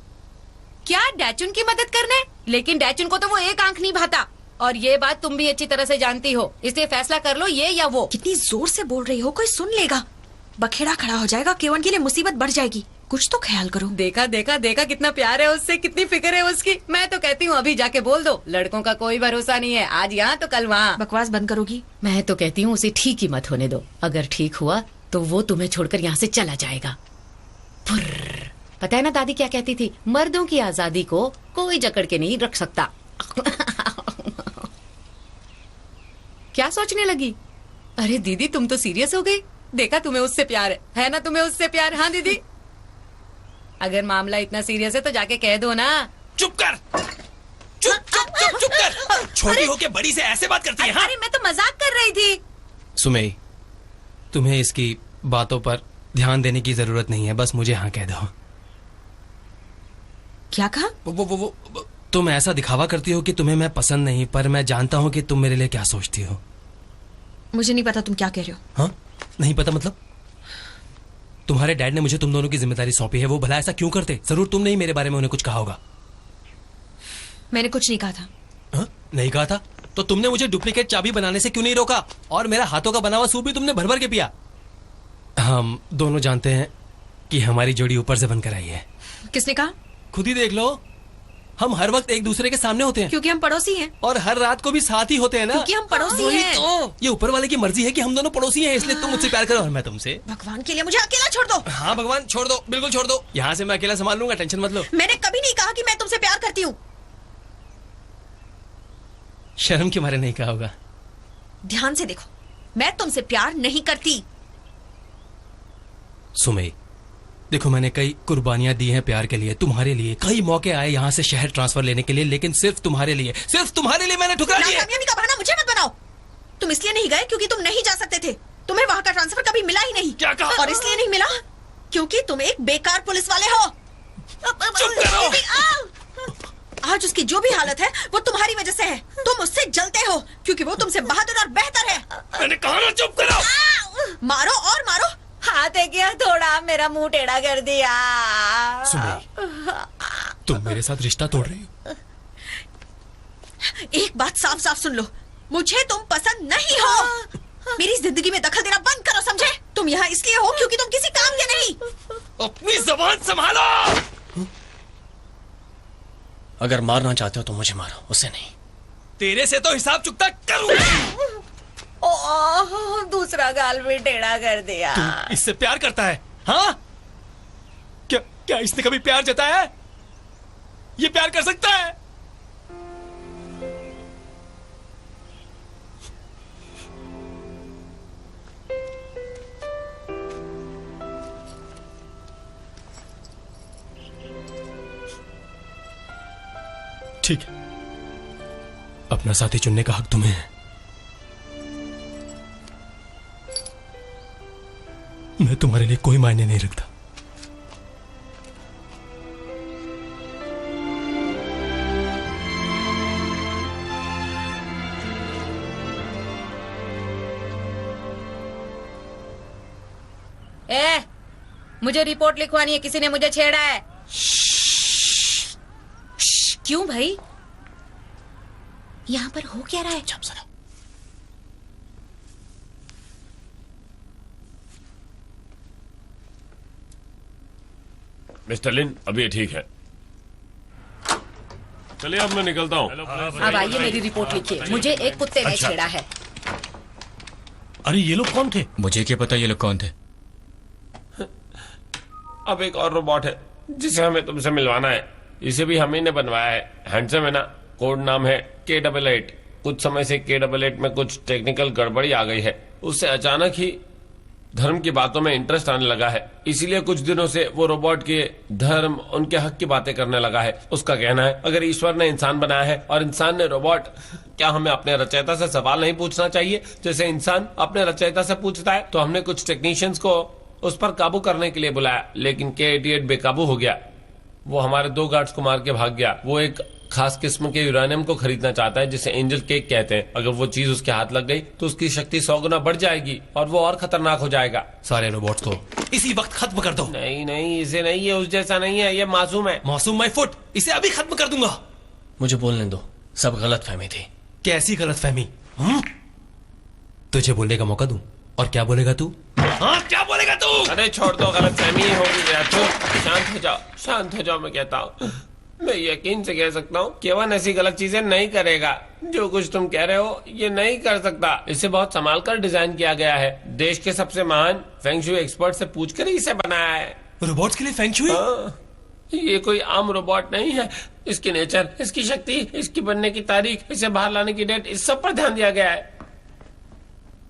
क्या डैचुन की मदद करने? लेकिन डैचुन को तो वो एक आंख नहीं भाता, और ये बात तुम भी अच्छी तरह से जानती हो, इसलिए फैसला कर लो, ये या वो। कितनी जोर से बोल रही हो, कोई सुन लेगा, बखेड़ा खड़ा हो जाएगा, केवन के लिए मुसीबत बढ़ जाएगी। कुछ तो ख्याल करो। देखा देखा देखा कितना प्यार है उससे, कितनी फिक्र है उसकी। मैं तो कहती हूँ अभी जाके बोल दो, लड़कों का कोई भरोसा नहीं है, आज यहाँ तो कल वहाँ। बकवास बंद करोगी? मैं तो कहती हूँ उसे ठीक ही मत होने दो, अगर ठीक हुआ तो वो तुम्हें छोड़कर यहाँ से चला जाएगा। फुर्र। पता है ना दादी क्या कहती थी, मर्दों की आजादी को कोई जकड़ के नहीं रख सकता। क्या सोचने लगी? अरे दीदी तुम तो सीरियस हो गई। देखा, तुम्हें उससे प्यार है ना? तुम्हें उससे प्यार? हाँ दीदी, अगर मामला इतना सीरियस है तो जाके कह दो ना। चुप कर, चुप चुप चुप चुप कर। छोटी होके बड़ी से ऐसे बात करती है? हाँ? अरे मैं तो मजाक कर रही थी। सुमेई, तुम्हें इसकी बातों पर ध्यान देने की जरूरत नहीं है, बस मुझे हाँ कह दो। क्या कहा? वो तुम ऐसा दिखावा करती हो कि तुम्हें मैं पसंद नहीं, पर मैं जानता हूँ कि तुम मेरे लिए क्या सोचती हो। मुझे नहीं पता तुम क्या कह रहे हो। हाँ? नहीं पता मतलब? तुम्हारे डैड ने मुझे तुम दोनों की जिम्मेदारी सौंपी है, वो भला ऐसा क्यों करते? जरूर तुमने ही मेरे बारे में उन्हें कुछ कहा होगा। मैंने कुछ नहीं कहा था। हाँ? नहीं कहा था? तो तुमने मुझे डुप्लीकेट चाबी बनाने से क्यों नहीं रोका? और मेरा हाथों का बना हुआ सूप भी तुमने भर भर के पिया। हम दोनों जानते हैं कि हमारी जोड़ी ऊपर से बनकर आई है। किसने कहा? खुद ही देख लो, हम हर वक्त एक दूसरे के सामने होते हैं। क्योंकि हम पड़ोसी हैं। और हर रात को भी साथ ही होते हैं ना। क्योंकि हम पड़ोसी वही हैं। तो, ये ऊपर वाले की मर्जी है कि हम दोनों पड़ोसी हैं, इसलिए तुम मुझसे प्यार करो और मैं तुमसे। भगवान के लिए मुझे अकेला छोड़ दो। हाँ भगवान, छोड़ दो, बिल्कुल छोड़ दो। यहाँ से मैं अकेला संभाल लूंगा, टेंशन मत लो। मैंने कभी नहीं कहा कि मैं तुमसे प्यार करती हूँ। शर्म के मारे नहीं कहा होगा। ध्यान से देखो, मैं तुमसे प्यार नहीं करती। सुमेई, देखो मैंने कई कुर्बानियां दी हैं प्यार के लिए, तुम्हारे लिए। कई मौके आए यहाँ से शहर ट्रांसफर लेने के लिए, लेकिन सिर्फ तुम्हारे लिए मैंने ठुकरा दिया। नाकामयाबी का बहाना मुझे मत बनाओ। तुम इसलिए नहीं गए क्योंकि तुम नहीं जा सकते थे, तुम्हें वहां का ट्रांसफर कभी मिला ही नहीं। क्या कहा? और इसलिए नहीं मिला क्योंकि तुम एक बेकार पुलिस वाले हो। चुप करो। आज उसकी जो भी हालत है वो तुम्हारी वजह से है। तुम उससे जलते हो क्योंकि वो तुमसे बहादुर और बेहतर है। मैंने कहा ना चुप करो। मारो और मारो। हाथ है क्या? थोड़ा मेरा मुंह टेढ़ा कर दिया। सुमेई, तुम मेरे साथ रिश्ता तोड़ रही हो। एक बात साफ साफ सुन लो, मुझे तुम पसंद नहीं हो। मेरी जिंदगी में दखल देना बंद करो, समझे? तुम यहाँ इसलिए हो क्योंकि तुम किसी काम के नहीं। अपनी जबान संभालो। अगर मारना चाहते हो तो मुझे मारो, उससे नहीं। तेरे से तो हिसाब चुकता करूंगा। ओह, दूसरा गाल भी टेढ़ा कर दिया। तू इससे प्यार करता है? हाँ? क्या इसने कभी प्यार जताया है? ये प्यार कर सकता है? ठीक है, अपना साथी चुनने का हक तुम्हें है। मैं तुम्हारे लिए कोई मायने नहीं रखता। मुझे रिपोर्ट लिखवानी है, किसी ने मुझे छेड़ा है। क्यों भाई? यहाँ पर हो क्या रहा है? सुनो। मिस्टर लिन, अब ये ठीक है। चलिए अब मैं निकलता हूँ। अब आइए मेरी रिपोर्ट लिखिए। मुझे एक कुत्ते ने छेड़ा है। अरे ये लोग कौन थे? मुझे क्या पता ये लोग कौन थे। अब एक और रोबोट है जिसे हमें तुमसे मिलवाना है। इसे भी हम ही ने बनवाया है। हैंडसम है ना? कोड नाम है K88। कुछ समय से K88 में कुछ टेक्निकल गड़बड़ी आ गई है। उससे अचानक ही धर्म की बातों में इंटरेस्ट आने लगा है। इसीलिए कुछ दिनों से वो रोबोट के धर्म, उनके हक की बातें करने लगा है। उसका कहना है अगर ईश्वर ने इंसान बनाया है और इंसान ने रोबोट, क्या हमें अपने रचयिता से सवाल नहीं पूछना चाहिए जैसे इंसान अपने रचयिता से पूछता है? तो हमने कुछ टेक्नीशियंस को उस पर काबू करने के लिए बुलाया, लेकिन K88 बेकाबू हो गया। वो हमारे 2 गार्ड्स को मार के भाग गया। वो एक खास किस्म के यूरेनियम को खरीदना चाहता है जिसे एंजल केक कहते हैं। अगर वो चीज उसके हाथ लग गई तो उसकी शक्ति 100 गुना बढ़ जाएगी और वो और खतरनाक हो जाएगा। सारे रोबोट्स को इसी वक्त खत्म कर दो। नहीं नहीं, इसे नहीं, ये उस जैसा नहीं है, ये मासूम है। मासूम माय फुट, इसे अभी खत्म कर दूंगा। मुझे बोलने दो, सब गलत फहमी थी। कैसी गलतफहमी? तुझे बोलने का मौका दूं और क्या बोलेगा तू? हाँ, क्या बोलेगा तू? अरे छोड़ दो, गलतफहमी होगी यार। शांत हो जाओ, शांत हो जाओ। मैं कहता हूँ, मैं यकीन से कह सकता हूँ केवल ऐसी गलत चीजें नहीं करेगा। जो कुछ तुम कह रहे हो ये नहीं कर सकता। इसे बहुत संभाल कर डिजाइन किया गया है। देश के सबसे महान फेंग शुई एक्सपर्ट से पूछकर ही इसे बनाया है। रोबोट्स के लिए फेंग शुई? ये कोई आम रोबोट नहीं है। इसकी नेचर, इसकी शक्ति, इसकी बनने की तारीख, इसे बाहर लाने की डेट, इस सब पर ध्यान दिया गया है।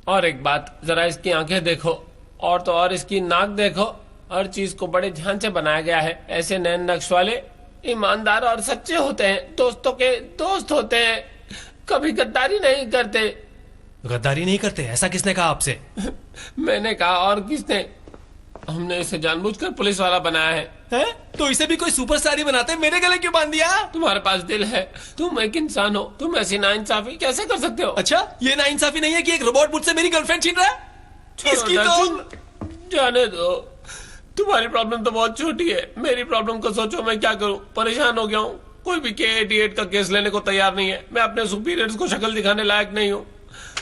और एक बात, जरा इसकी आंखें देखो, और तो और इसकी नाक देखो। हर चीज को बड़े ध्यान से बनाया गया है। ऐसे नैन नक्श वाले ईमानदार और सच्चे होते हैं, दोस्तों के दोस्त होते हैं, कभी गद्दारी नहीं करते। गद्दारी नहीं करते? ऐसा किसने कहा आपसे? मैंने कहा, और किसने? हमने इसे जानबूझकर पुलिस वाला बनाया है। तो इसे भी कोई सुपरस्टार ही बनाते, मेरे गले क्यों बांध दिया? तुम्हारे पास दिल है, तुम एक इंसान हो, तुम ऐसी नाइंसाफी कैसे कर सकते हो? अच्छा, ये नाइंसाफी नहीं है कि एक रोबोट मुझसे मेरी गर्लफ्रेंड छीन रहा है? इसकी तो जाने दो। तुम्हारी प्रॉब्लम तो बहुत छोटी है, मेरी प्रॉब्लम को सोचो। मैं क्या करूं? परेशान हो गया हूं। कोई भी K88 का केस लेने को तैयार नहीं है। मैं अपने सुपीरियर्स को शक्ल दिखाने लायक नहीं हूं।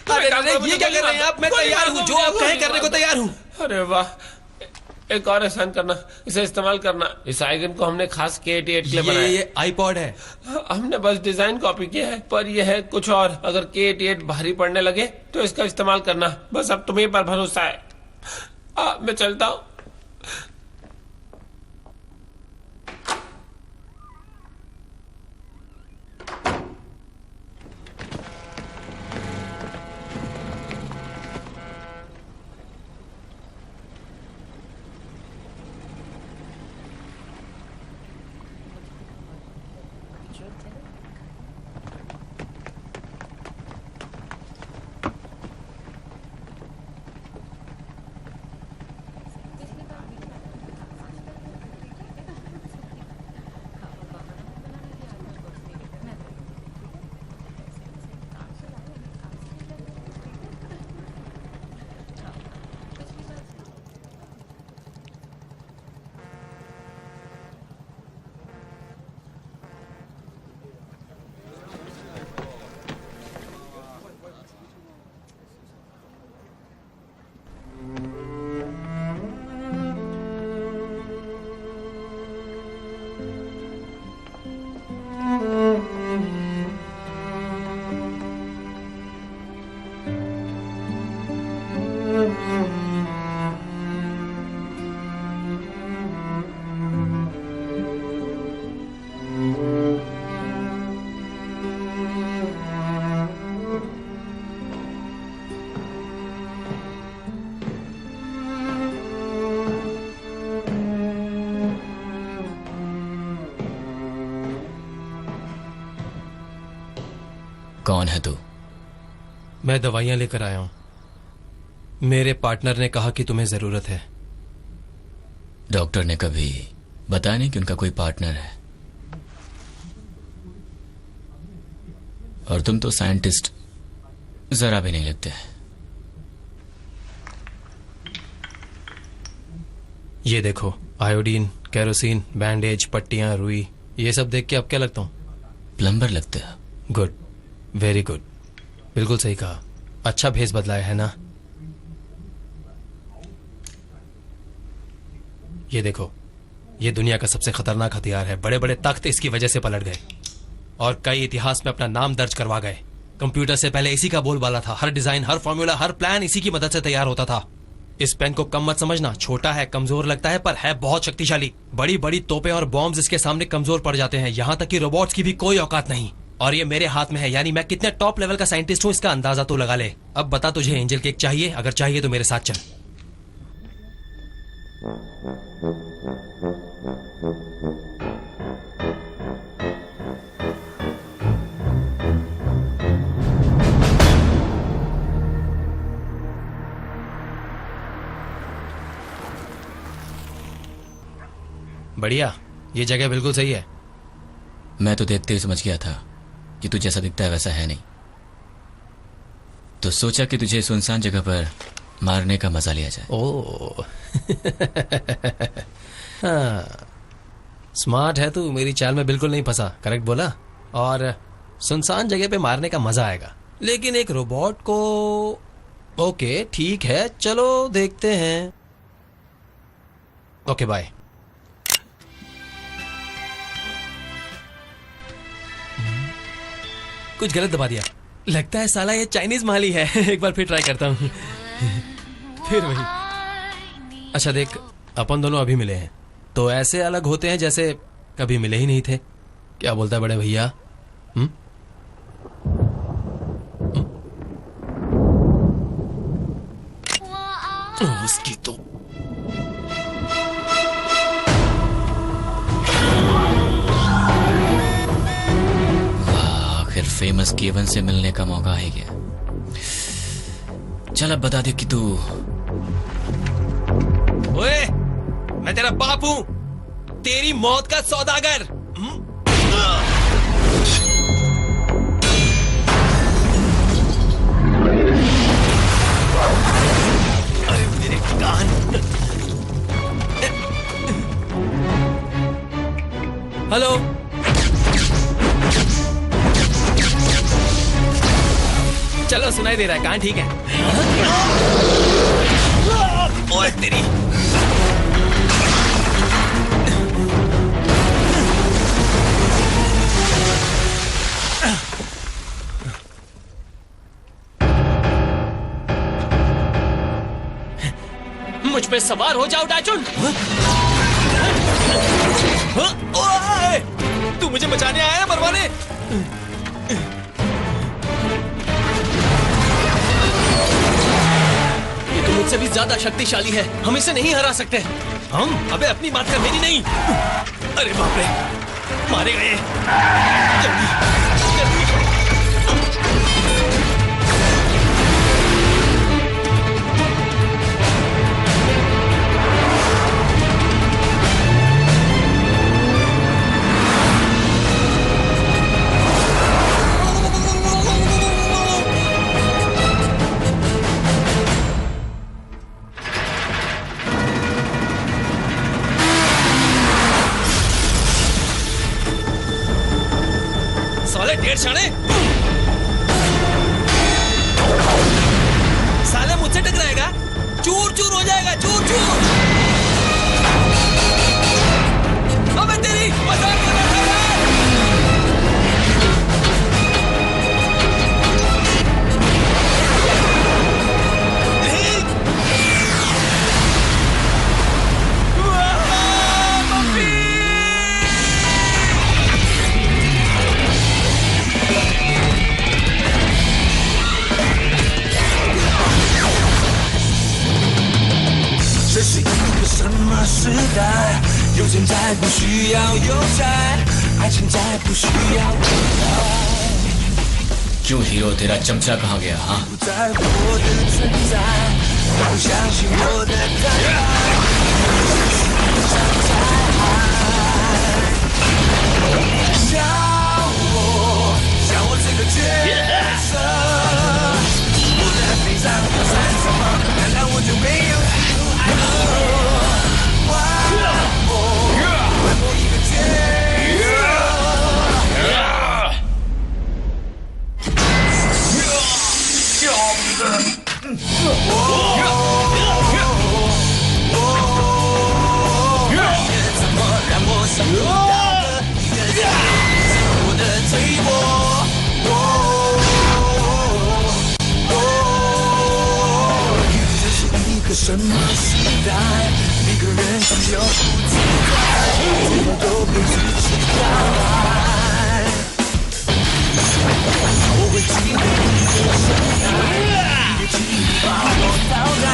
अरे ये क्या कर रहे हैं आप? मैं तैयार हूं, जो आप कहें करने को तैयार हूं। अरे वाह, एक और एहसान करना, इसे इस्तेमाल करना। इस आइकन को हमने खास K88 के लिए बनाया। ये आईपॉड है। हमने बस डिजाइन कॉपी किया है, पर यह है कुछ और। अगर K88 भारी पड़ने लगे तो इसका इस्तेमाल करना। बस अब तुम्हें पर भरोसा है। मैं चलता हूँ। कौन है तू? मैं दवाइयां लेकर आया हूं। मेरे पार्टनर ने कहा कि तुम्हें जरूरत है। डॉक्टर ने कभी बताया नहीं कि उनका कोई पार्टनर है? और तुम तो साइंटिस्ट जरा भी नहीं लगते। ये देखो, आयोडीन, केरोसिन, बैंडेज, पट्टियां, रुई, ये सब देख के अब क्या लगता हूं? प्लम्बर लगते हो। गुड, वेरी गुड, बिल्कुल सही कहा। अच्छा भेस बदलाया है ना। ये देखो, ये दुनिया का सबसे खतरनाक हथियार है। बड़े बड़े तख्त इसकी वजह से पलट गए और कई इतिहास में अपना नाम दर्ज करवा गए। कंप्यूटर से पहले इसी का बोलबाला था। हर डिजाइन, हर फॉर्मूला, हर प्लान इसी की मदद से तैयार होता था। इस पेन को कम मत समझना। छोटा है, कमजोर लगता है, पर है बहुत शक्तिशाली। बड़ी बड़ी तोपें और बॉम्ब्स इसके सामने कमजोर पड़ जाते हैं। यहाँ तक कि रोबोट्स की भी कोई औकात नहीं। और ये मेरे हाथ में है, यानी मैं कितने टॉप लेवल का साइंटिस्ट हूँ इसका अंदाजा तो लगा ले। अब बता, तुझे एंजल केक चाहिए? अगर चाहिए तो मेरे साथ चल। बढ़िया, ये जगह बिल्कुल सही है। मैं तो देखते ही समझ गया था कि तू जैसा दिखता है वैसा है नहीं, तो सोचा कि तुझे सुनसान जगह पर मारने का मजा लिया जाए। ओह हाँ, स्मार्ट है तू। मेरी चाल में बिल्कुल नहीं फंसा, करेक्ट बोला। और सुनसान जगह पे मारने का मजा आएगा, लेकिन एक रोबोट को। ओके ठीक है, चलो देखते हैं। Okay bye. कुछ गलत दबा दिया लगता है। साला ये चाइनीज माली है। एक बार फिर ट्राई करता हूँ। फिर वही। अच्छा देख, अपन दोनों अभी मिले हैं तो ऐसे अलग होते हैं जैसे कभी मिले ही नहीं थे। क्या बोलता है बड़े भैया? उसकी तो आखिर फेमस केवन से मिलने का मौका है क्या? चल अब बता दे कि तू। ओए, मैं तेरा बाप हूं, तेरी मौत का सौदागर। अरे मेरे कान। हेलो, चलो सुनाई दे रहा है, कान ठीक है? ओए तेरी। मुझ पे सवार हो जाओ डाचुन। तू मुझे बचाने आया है मरवाने? ये तो मुझसे भी ज्यादा शक्तिशाली है, हम इसे नहीं हरा सकते। हम? अबे अपनी बात कर, मेरी नहीं। अरे बाप रे, मारे गए। जल्दी जल्दी। ढेर शाणे, साले मुझसे टकराएगा, चूर चूर हो जाएगा, चूर चूर। अबे तेरी मजाक कर रहा है।时代，有钱再不需要邮差，爱情再不需要等待。क्यों हीरो तेरा चमचा कहाँ गया? हाँ,不在乎我的存在，不相信我的坦白，像我这个角色，我的悲伤要算什么？难道我就没有爱过？换我一个角色。怎么让我想不到的一个字，我的脆弱。这是一个什么时代？每个人自由不自在，怎么都被自己打败。我会记得你的身材，别轻易把我淘汰。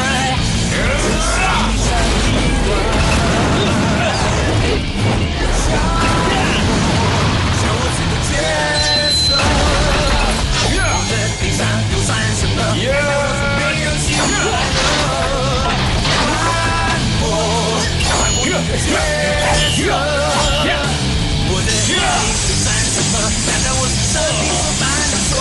这世上意外。让我怎么接受？我的地上又算什么？让我没有希望了。让我接受。我的地又算什么？难道我是上帝所犯的错？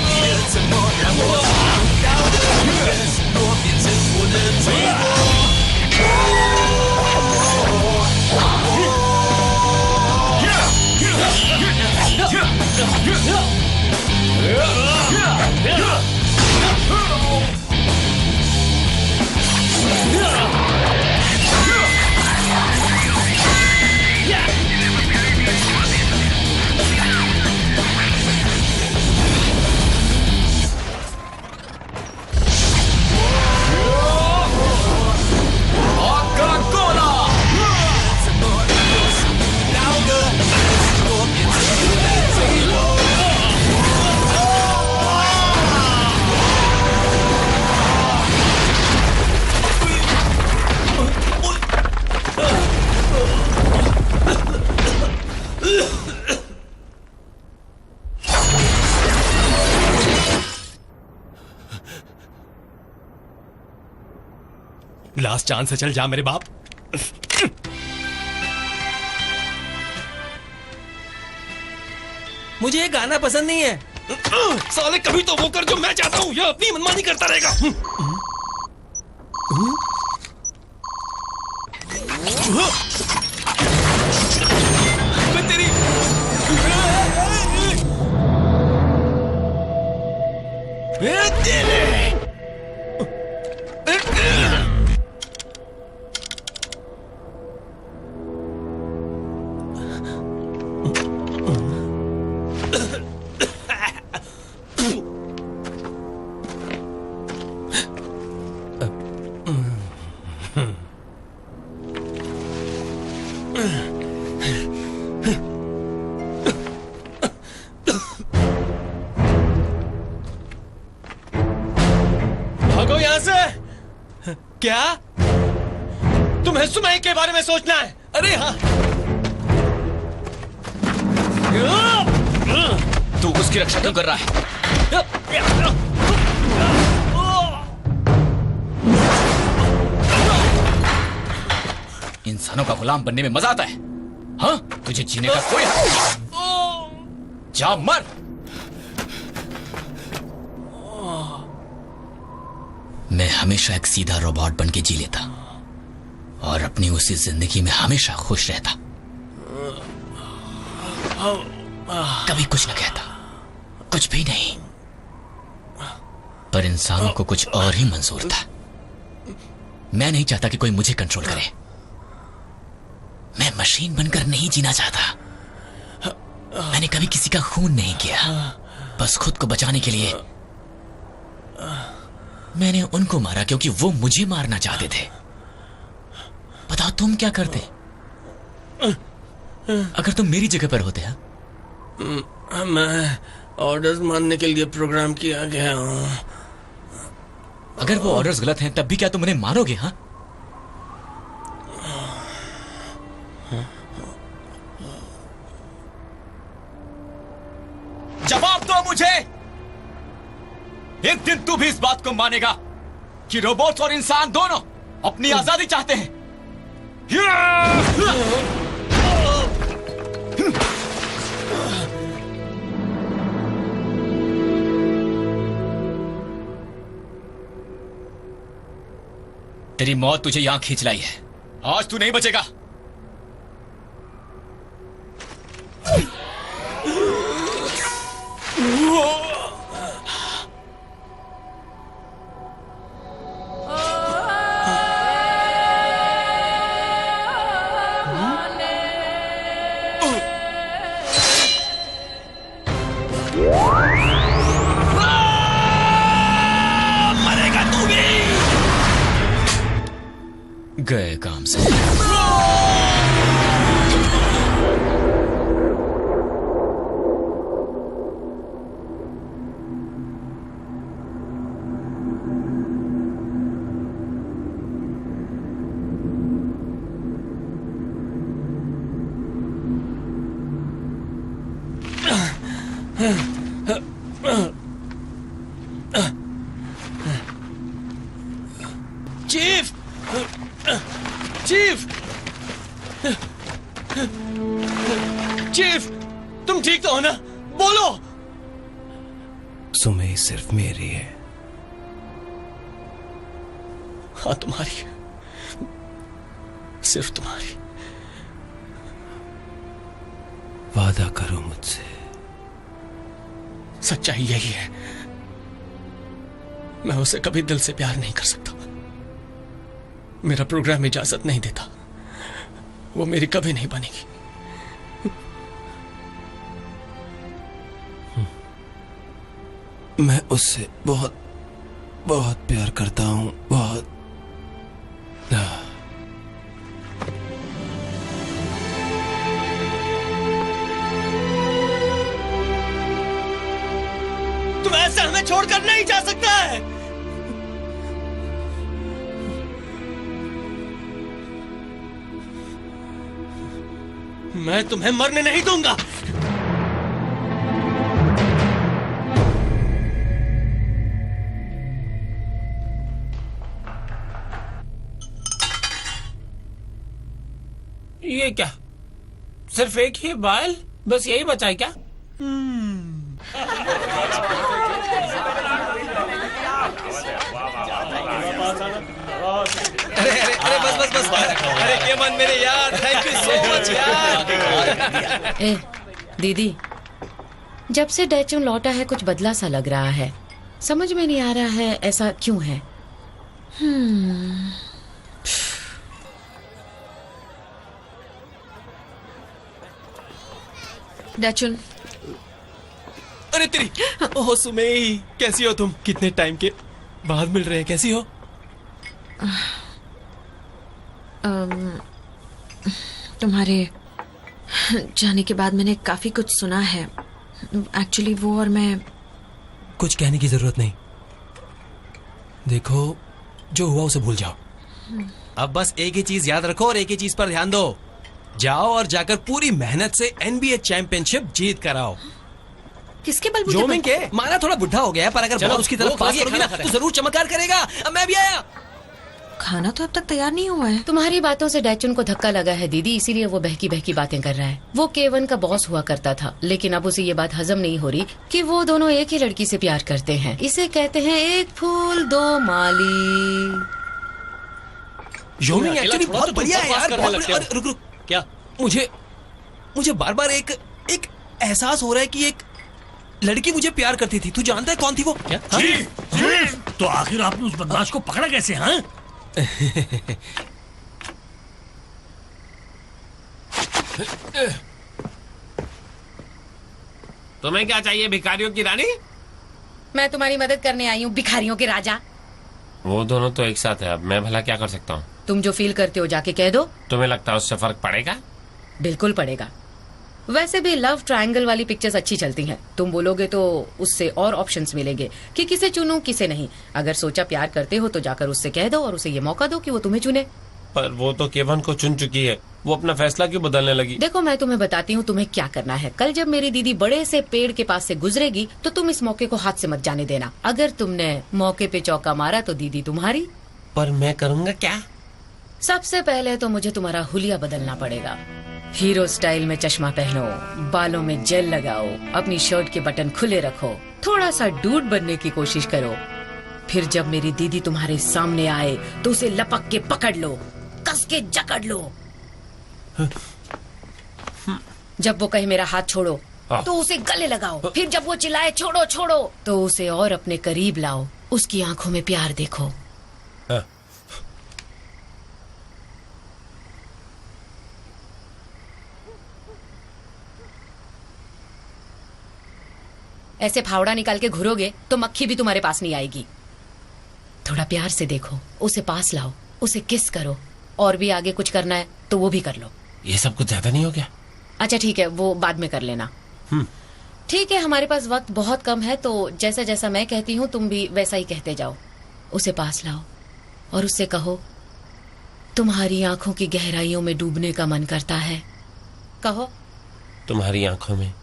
你的沉默让我想不到的，你的承诺变成我的脆弱。लास्ट चांस से चल जा मेरे बाप। मुझे ये गाना पसंद नहीं है। साले कभी तो वो कर जो मैं चाहता हूँ, ये अपनी मनमानी करता रहेगा। मैं तेरी भागो यहां से। क्या तुम्हें सुमई के बारे में सोचना है? अरे हाँ, तू उसकी रक्षा क्यों कर रहा है? इंसानों का गुलाम बनने में मजा आता है? हाँ, तुझे जीने का कोई हक नहीं। जा मर। मैं हमेशा एक सीधा रोबोट बन के जी लेता और अपनी उसी जिंदगी में हमेशा खुश रहता, कभी कुछ न कहता, कुछ भी नहीं। पर इंसानों को कुछ और ही मंजूर था। मैं नहीं चाहता कि कोई मुझे कंट्रोल करे। मैं मशीन बनकर नहीं जीना चाहता। मैंने कभी किसी का खून नहीं किया, बस खुद को बचाने के लिए मैंने उनको मारा क्योंकि वो मुझे मारना चाहते थे। बताओ तुम क्या करते अगर तुम मेरी जगह पर होते? मैं ऑर्डर्स मानने के लिए प्रोग्राम किया गया हूँ। अगर वो ऑर्डर्स गलत हैं तब भी क्या तुम उन्हें मारोगे? हाँ, जवाब दो मुझे। एक दिन तू भी इस बात को मानेगा कि रोबोट्स और इंसान दोनों अपनी आजादी चाहते हैं। तेरी मौत तुझे यहां खींच लाई है। आज तू नहीं बचेगा। गए काम से। चीफ, चीफ, चीफ, तुम ठीक तो हो ना? बोलो। सुमे सिर्फ मेरी है। हाँ, तुम्हारी, सिर्फ तुम्हारी। वादा करो मुझसे। सच्चाई यही है, मैं उसे कभी दिल से प्यार नहीं कर सकता। मेरा प्रोग्राम इजाजत नहीं देता। वो मेरी कभी नहीं बनेगी। मैं उससे बहुत बहुत प्यार करता हूं, बहुत। तुम ऐसे हमें छोड़कर नहीं जा सकता है। मैं तुम्हें मरने नहीं दूंगा। ये क्या, सिर्फ एक ही बाल, बस यही बचा है क्या? अरे अरे अरे, बस बस बस। अरे केमन मेरे यार, थैंक यू सो मच यार। ए, दीदी, जब से डैचुन लौटा है कुछ बदला सा लग रहा है। समझ में नहीं आ रहा है ऐसा क्यों है। डैचुन, अरे तेरी, ओह सुमेई, कैसी हो तुम? कितने टाइम के बाद मिल रहे हैं, कैसी हो? तुम्हारे जाने के बाद मैंने काफी कुछ सुना है। एक्चुअली वो और मैं। कुछ कहने की जरूरत नहीं। देखो, जो हुआ उसे भूल जाओ। अब बस एक ही चीज याद रखो और एक ही चीज पर ध्यान दो। जाओ और जाकर पूरी मेहनत से NBA चैंपियनशिप जीत कर आओ। किसके बलबूते? जोमिंग के। माना थोड़ा बुढ़ा हो गया है, पर अगर बहुत उसकी तरफ पास करोगी ना तो जरूर चमत्कार करेगा। अब मैं भी आया। खाना तो अब तक तैयार नहीं हुआ है। तुम्हारी बातों से डैचुन को धक्का लगा है दीदी, इसीलिए वो बहकी बहकी बातें कर रहा है। वो K1 का बॉस हुआ करता था, लेकिन अब उसे ये बात हजम नहीं हो रही कि वो दोनों एक ही लड़की से प्यार करते हैं। इसे कहते हैं एक फूल दो माली। जोमिंग एक्चुअली बहुत बढ़िया है यार। रुक रुक, क्या? मुझे बार बार एक एहसास हो रहा है कि एक लड़की मुझे प्यार करती थी। तू जानता है कौन थी वो? क्या? तो आखिर आपने उस बदमाश को पकड़ा कैसे? हाँ, तुम्हें क्या चाहिए, भिखारियों की रानी? मैं तुम्हारी मदद करने आई हूँ, भिखारियों के राजा। वो दोनों तो एक साथ है, अब मैं भला क्या कर सकता हूँ? तुम जो फील करते हो जाके कह दो। तुम्हें लगता है उससे फर्क पड़ेगा? बिल्कुल पड़ेगा। वैसे भी लव ट्रायंगल वाली पिक्चर्स अच्छी चलती हैं। तुम बोलोगे तो उससे और ऑप्शंस मिलेंगे कि किसे चुनूं किसे नहीं। अगर सोचा प्यार करते हो तो जाकर उससे कह दो और उसे ये मौका दो कि वो तुम्हें चुने। पर वो तो K1 को चुन चुकी है, वो अपना फैसला क्यों बदलने लगी? देखो, मैं तुम्हें बताती हूँ तुम्हें क्या करना है। कल जब मेरी दीदी बड़े से पेड़ के पास से गुजरेगी तो तुम इस मौके को हाथ से मत जाने देना। अगर तुमने मौके पे चौका मारा तो दीदी तुम्हारी। पर मैं करूँगा क्या? सबसे पहले तो मुझे तुम्हारा हुलिया बदलना पड़ेगा। हीरो स्टाइल में चश्मा पहनो, बालों में जेल लगाओ, अपनी शर्ट के बटन खुले रखो, थोड़ा सा डूड बनने की कोशिश करो। फिर जब मेरी दीदी तुम्हारे सामने आए तो उसे लपक के पकड़ लो, कस के जकड़ लो। जब वो कहे मेरा हाथ छोड़ो तो उसे गले लगाओ। फिर जब वो चिल्लाए छोड़ो छोड़ो तो उसे और अपने करीब लाओ, उसकी आंखों में प्यार देखो। ऐसे फावड़ा निकाल के घुरोगे तो मक्खी भी तुम्हारे पास नहीं आएगी। थोड़ा प्यार से देखो, उसे पास लाओ, उसे किस करो, और भी आगे कुछ करना है तो वो भी कर लो। ये सब कुछ ज्यादा नहीं हो गया? अच्छा ठीक है, वो बाद में कर लेना। ठीक है, हमारे पास वक्त बहुत कम है, तो जैसा जैसा मैं कहती हूँ तुम भी वैसा ही कहते जाओ। उसे पास लाओ और उससे कहो तुम्हारी आंखों की गहराइयों में डूबने का मन करता है। कहो। तुम्हारी आंखों में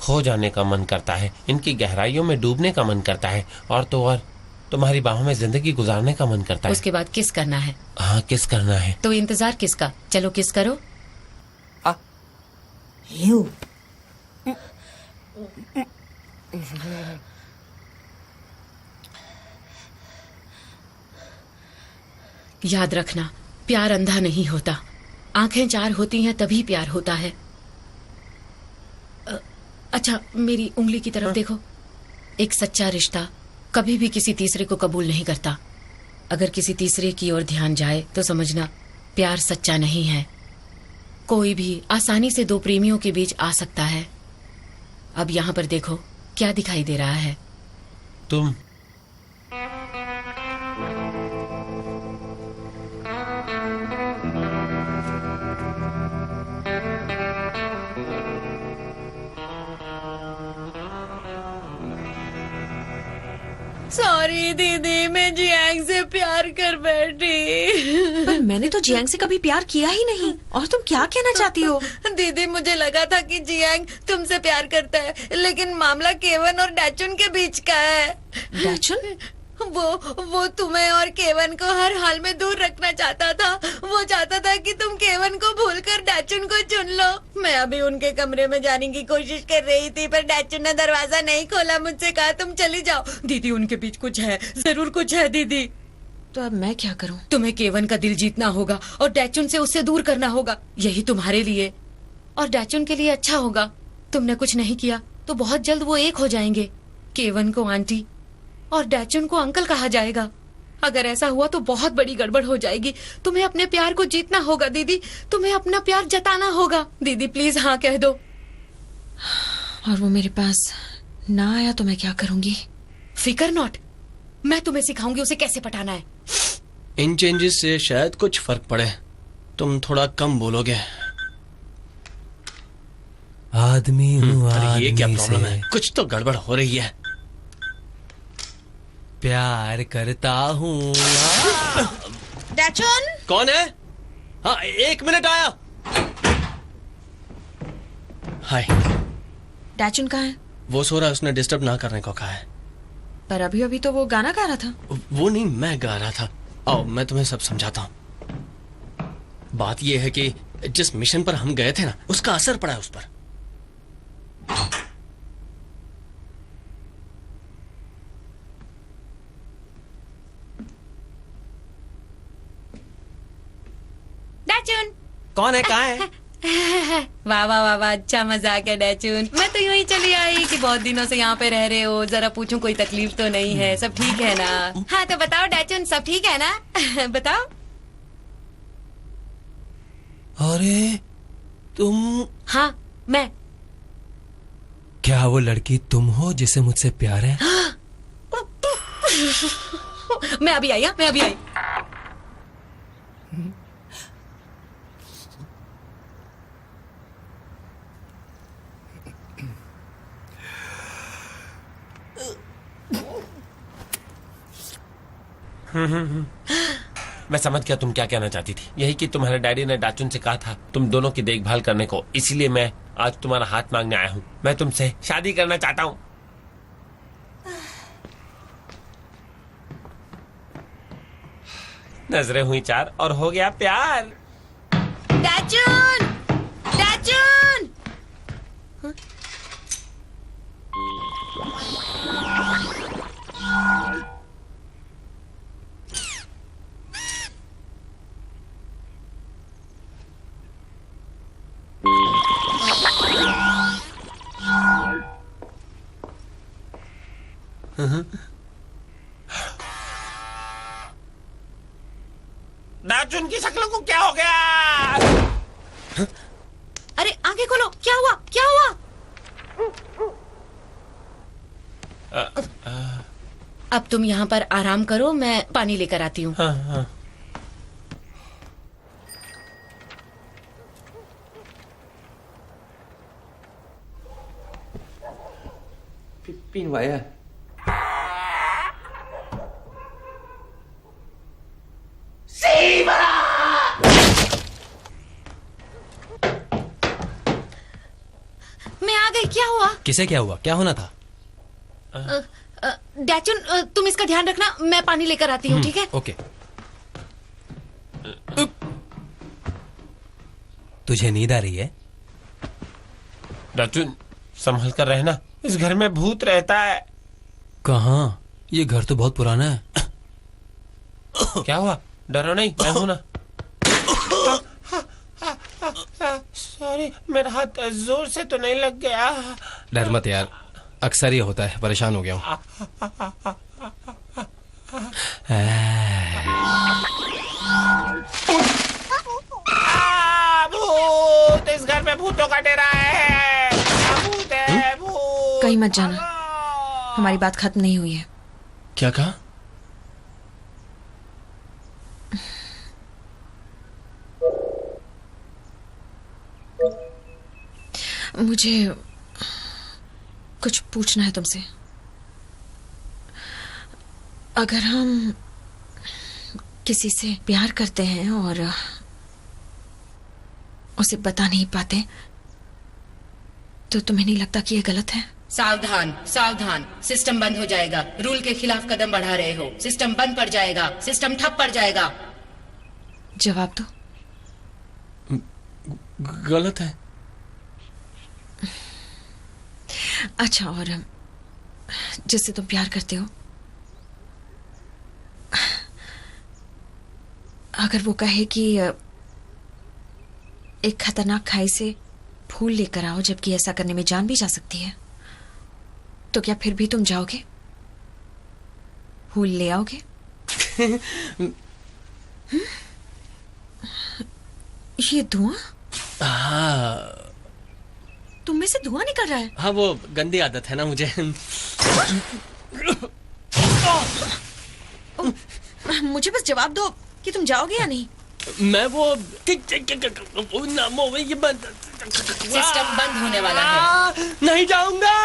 खो जाने का मन करता है, इनकी गहराइयों में डूबने का मन करता है, और तो और तुम्हारी बाहों में जिंदगी गुजारने का मन करता है। उसके बाद किस करना है? हाँ, किस करना है। तो इंतजार किसका? चलो किस करो। याद रखना, प्यार अंधा नहीं होता, आंखें चार होती हैं तभी प्यार होता है। अच्छा, मेरी उंगली की तरफ देखो। एक सच्चा रिश्ता कभी भी किसी तीसरे को कबूल नहीं करता। अगर किसी तीसरे की ओर ध्यान जाए तो समझना प्यार सच्चा नहीं है। कोई भी आसानी से दो प्रेमियों के बीच आ सकता है। अब यहाँ पर देखो, क्या दिखाई दे रहा है? तुम। सॉरी दीदी, मैं जियांग से प्यार कर बैठी। पर मैंने तो जियांग से कभी प्यार किया ही नहीं। और तुम क्या कहना चाहती हो? दीदी, मुझे लगा था कि जियांग तुमसे प्यार करता है, लेकिन मामला केवन और डैचुन के बीच का है। डैचुन? वो तुम्हें और केवन को हर हाल में दूर रखना चाहता था। वो चाहता था कि तुम केवन को भूलकर डैचुन को चुन लो। मैं अभी उनके कमरे में जाने की कोशिश कर रही थी, पर डैचुन ने दरवाजा नहीं खोला। मुझसे कहा तुम चली जाओ। दीदी, उनके बीच कुछ है, जरूर कुछ है दीदी। तो अब मैं क्या करूं? तुम्हें केवन का दिल जीतना होगा और डैचुन से उससे दूर करना होगा। यही तुम्हारे लिए और डैचुन के लिए अच्छा होगा। तुमने कुछ नहीं किया तो बहुत जल्द वो एक हो जाएंगे। केवन को आंटी और डैचुन को अंकल कहा जाएगा। अगर ऐसा हुआ तो बहुत बड़ी गड़बड़ हो जाएगी। तुम्हें अपने प्यार को जीतना होगा दीदी, तुम्हें अपना प्यार जताना होगा। दीदी प्लीज हाँ कह दो। और वो मेरे पास ना आया तो मैं क्या करूंगी? फिकर नॉट, मैं तुम्हें सिखाऊंगी उसे कैसे पटाना है। इन चेंजेस से शायद कुछ फर्क पड़े। तुम थोड़ा कम बोलोगे। आदमी हूँ, अरे ये क्या आदमी प्रॉब्लम से है? कुछ तो गड़बड़ हो रही है। प्यार करता हूँ। डैचुन? कौन है? हाँ, 1 मिनट आया। हाय। डैचुन कहाँ है? वो सो रहा है, उसने डिस्टर्ब ना करने को कहा है। पर अभी अभी तो वो गाना गा रहा था। वो नहीं, मैं गा रहा था। आओ मैं तुम्हें सब समझाता हूँ। बात ये है कि जिस मिशन पर हम गए थे ना, उसका असर पड़ा है उस पर। डैचुन कौन है? कहाँ है? वाह वाह वाह वाह, अच्छा मजाक है डैचुन। मैं तो यूं ही चली आई कि बहुत दिनों से यहाँ पे रह रहे हो, जरा पूछूं कोई तकलीफ तो नहीं है, सब ठीक है ना? हाँ तो बताओ डैचुन, सब ठीक है ना? बताओ। अरे तुम? हाँ मैं। क्या वो लड़की तुम हो जिसे मुझसे प्यार है? मैं अभी आई, मैं अभी आई। मैं समझ गया तुम क्या कहना चाहती थी। यही कि तुम्हारे डैडी ने डैचुन से कहा था तुम दोनों की देखभाल करने को, इसीलिए मैं आज तुम्हारा हाथ मांगने आया हूँ। मैं तुमसे शादी करना चाहता हूँ। नजरें हुई चार और हो गया प्यार। डैचुन! डैचुन! डैचुन की शक्ल को क्या हो गया? अरे आंखें खोलो, क्या हुआ? क्या हुआ? अब तुम यहाँ पर आराम करो, मैं पानी लेकर आती हूँ। हाँ, हाँ। 邊位啊？ मैं आ गई, क्या हुआ? किसे क्या हुआ? क्या होना था? डैचुन, तुम इसका ध्यान रखना, मैं पानी लेकर आती हूँ, ठीक है? ओके। तुझे नींद आ रही है? डैचुन, संभल कर रहना, इस घर में भूत रहता है। कहाँ? ये घर तो बहुत पुराना है। क्या हुआ? डरो नहीं, मैं हूं ना। सॉरी, मेरा हाथ जोर से तो नहीं लग गया। डर मत यार, अक्सर ये होता है, परेशान हो गया हूँ। भूत, इस घर में भूतों का डेरा है। भूत है, भूत। कहीं मत जाना, हमारी बात खत्म नहीं हुई है। क्या कहा? मुझे कुछ पूछना है तुमसे। अगर हम किसी से प्यार करते हैं और उसे बता नहीं पाते, तो तुम्हें नहीं लगता कि ये गलत है? सावधान, सावधान, सिस्टम बंद हो जाएगा। रूल के खिलाफ कदम बढ़ा रहे हो। सिस्टम बंद पड़ जाएगा, सिस्टम ठप पड़ जाएगा। जवाब दो। गलत है। अच्छा, और जिससे तुम प्यार करते हो, अगर वो कहे कि एक खतरनाक खाई से फूल लेकर आओ, जबकि ऐसा करने में जान भी जा सकती है, तो क्या फिर भी तुम जाओगे? फूल ले आओगे? ये धुआं? हाँ, तुम में से धुआं निकल रहा है। हाँ, वो गंदी आदत है ना मुझे। मुझे बस जवाब दो कि तुम जाओगे या नहीं। मैं वो ये बंद, सिस्टम बंद होने वाला है। नहीं जाऊंगा।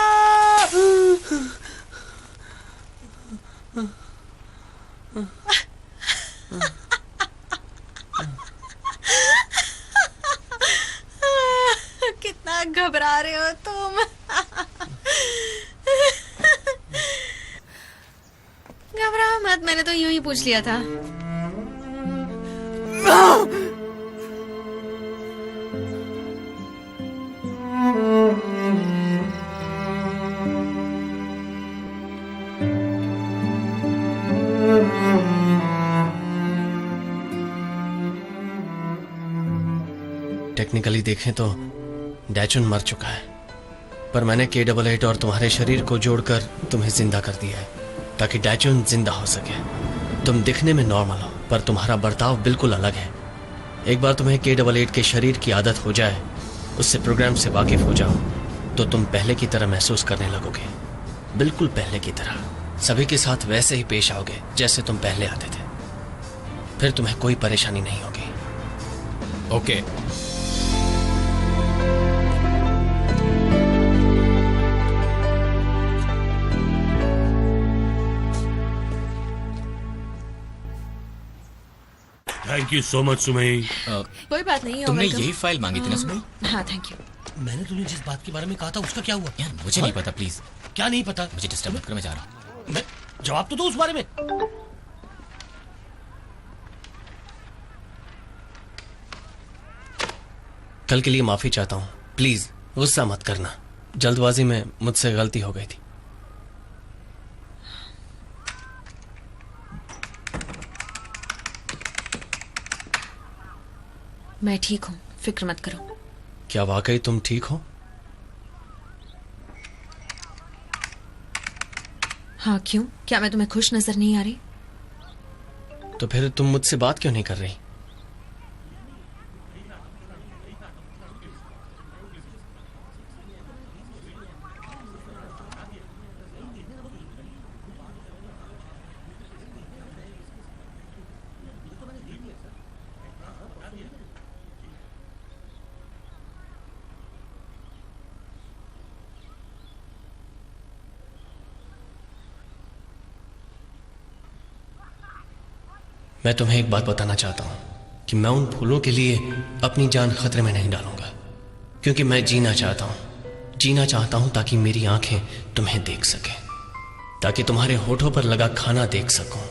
कितना घबरा रहे हो तुम। घबराओ मत, मैंने तो यूं ही पूछ लिया था। टेक्निकली देखें तो डैचुन मर चुका है, पर मैंने K88 और तुम्हारे शरीर को जोड़कर तुम्हें जिंदा कर दिया है, ताकि डैचुन जिंदा हो सके। तुम दिखने में नॉर्मल हो, पर तुम्हारा बर्ताव बिल्कुल अलग है। एक बार तुम्हें K88 के शरीर की आदत हो जाए, उससे प्रोग्राम से वाकिफ हो जाओ, तो तुम पहले की तरह महसूस करने लगोगे, बिल्कुल पहले की तरह। सभी के साथ वैसे ही पेश आओगे जैसे तुम पहले आते थे। फिर तुम्हें कोई परेशानी नहीं होगी। Okay. Thank you so much Sumai. कोई बात नहीं। तुमने यही फाइल मांगी थी ना सुमई? हाँ, थैंक यू। मैंने तुम्हें जिस बात के बारे में कहा था उसका क्या हुआ? यार मुझे नहीं पता, प्लीज। क्या नहीं पता? मुझे डिस्टर्ब मत करो, मैं जा रहा हूँ। जवाब तो दो उस बारे में। कल के लिए माफी चाहता हूँ, प्लीज गुस्सा मत करना। जल्दबाजी में मुझसे गलती हो गई थी। मैं ठीक हूँ, फिक्र मत करो। क्या वाकई तुम ठीक हो? हाँ, क्यों? क्या मैं तुम्हें खुश नजर नहीं आ रही? तो फिर तुम मुझसे बात क्यों नहीं कर रही? मैं तुम्हें एक बात बताना चाहता हूं कि मैं उन फूलों के लिए अपनी जान खतरे में नहीं डालूंगा, क्योंकि मैं जीना चाहता हूं ताकि मेरी आंखें तुम्हें देख सकें, ताकि तुम्हारे होठों पर लगा खाना देख सकूं,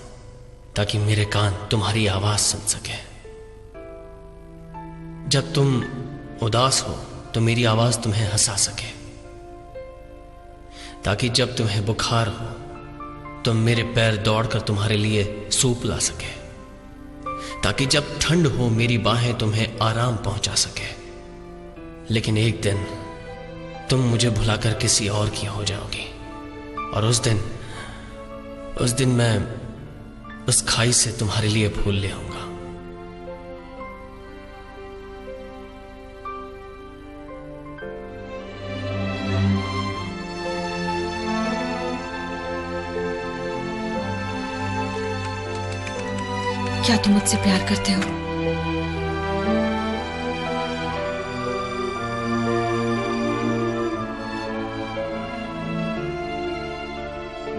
ताकि मेरे कान तुम्हारी आवाज सुन सके। जब तुम उदास हो तो मेरी आवाज तुम्हें हंसा सके, ताकि जब तुम्हें बुखार हो तो मेरे पैर दौड़कर तुम्हारे लिए सूप ला सके, ताकि जब ठंड हो मेरी बाहें तुम्हें आराम पहुंचा सके। लेकिन एक दिन तुम मुझे भुलाकर किसी और की हो जाओगी, और उस दिन मैं उस खाई से तुम्हारे लिए फूल ले आऊंगा। क्या तुम मुझसे प्यार करते हो?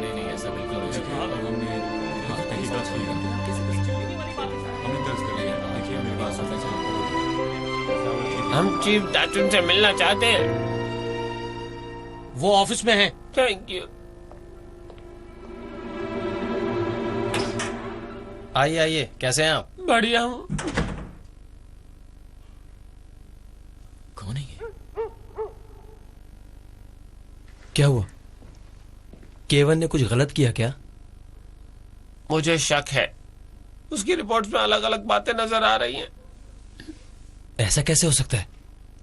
नहीं, ऐसा बिल्कुल हम चीफ डाचुन से मिलना चाहते हैं। वो ऑफिस में है। Thank you. आइए, कैसे हैं आप? बढ़िया हूँ। कौन है ये? क्या हुआ? केवन ने कुछ गलत किया क्या? मुझे शक है, उसकी रिपोर्ट्स में अलग अलग बातें नजर आ रही हैं। ऐसा कैसे हो सकता है?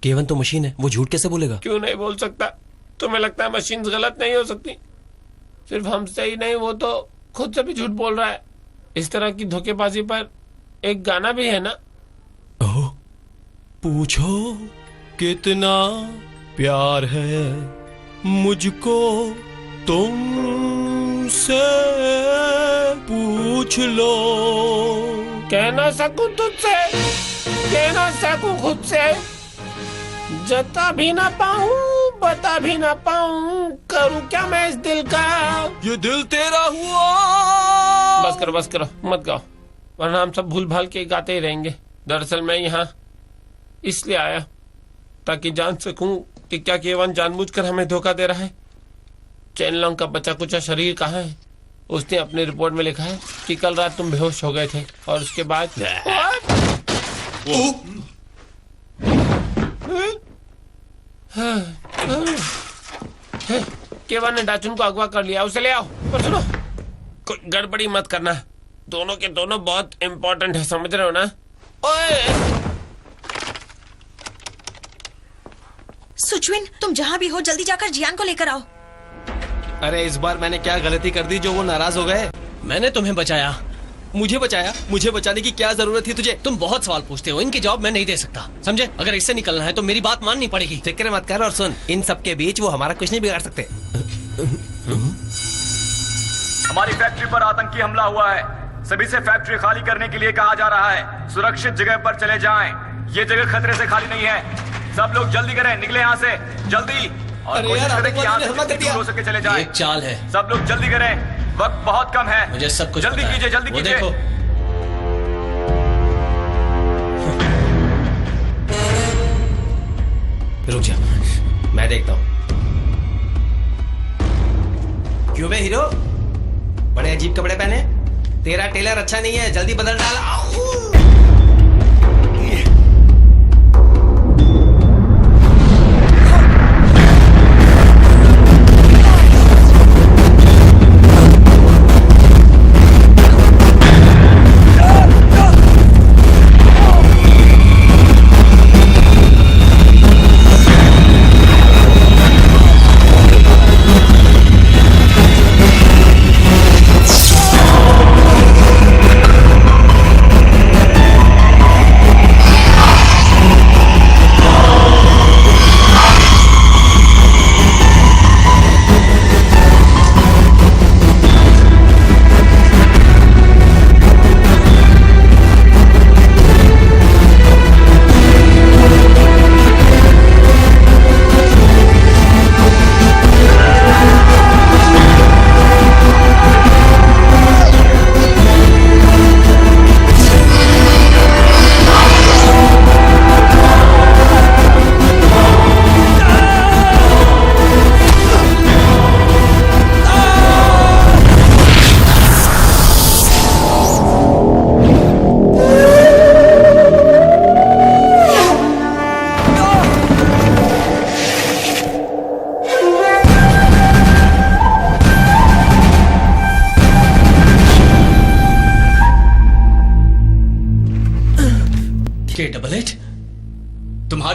केवन तो मशीन है, वो झूठ कैसे बोलेगा? क्यों नहीं बोल सकता? तुम्हें लगता है मशीन गलत नहीं हो सकती? सिर्फ हमसे ही नहीं, वो तो खुद से भी झूठ बोल रहा है। इस तरह की धोखेबाजी पर एक गाना भी है ना? ओह, पूछो कितना प्यार है मुझको तुमसे, पूछ लो। कह ना सकूं तुझसे, कह ना सकूं खुद से, जता भी ना पाऊं, बता भी ना पाऊं, करूं क्या मैं इस दिल का? ये दिल तेरा हुआ। बस करो, मत गाओ, वरना हम सब भूल भाल के गाते ही रहेंगे। दरअसल मैं यहाँ इसलिए आया ताकि जान सकूं कि क्या केवन जानबूझकर हमें धोखा दे रहा है। चेनलोंग का बचा कुचा शरीर कहाँ है? उसने अपनी रिपोर्ट में लिखा है कि कल रात तुम बेहोश हो गए थे और उसके बाद केवन ने डाचुन को अगवा कर लिया, उसे ले आओ। पर सुनो, कोई गड़बड़ी मत करना, दोनों के दोनों बहुत इंपॉर्टेंट है, समझ रहे हो ना? ओए! सुचविन, तुम जहाँ भी हो जल्दी जाकर जियान को लेकर आओ। अरे इस बार मैंने क्या गलती कर दी जो वो नाराज हो गए? मैंने तुम्हें बचाया। मुझे बचाया? मुझे बचाने की क्या जरूरत थी तुझे? तुम बहुत सवाल पूछते हो, इनके जवाब मैं नहीं दे सकता, समझे? अगर इससे निकलना है तो मेरी बात माननी पड़ेगी। फिक्र मत कर, और सुन, इन सबके बीच वो हमारा कुछ नहीं बिगाड़ सकते। हमारी फैक्ट्री पर आतंकी हमला हुआ है, सभी से फैक्ट्री खाली करने के लिए कहा जा रहा है। सुरक्षित जगह पर चले जाएं, ये जगह खतरे से खाली नहीं है। सब लोग जल्दी करें, निकले यहाँ से जल्दी, और कोशिश करें कि यहाँ से जितनी दूर हो सके चले जाएं। एक चाल है, सब लोग जल्दी करें, वक्त बहुत कम है। मुझे सब कुछ जल्दी पता है। कीजिए, जल्दी वो कीजिए। देखो, रुक जा, मैं देखता हूँ। क्यों बे हीरो, बड़े अजीब कपड़े पहने? तेरा टेलर अच्छा नहीं है, जल्दी बदल डाल।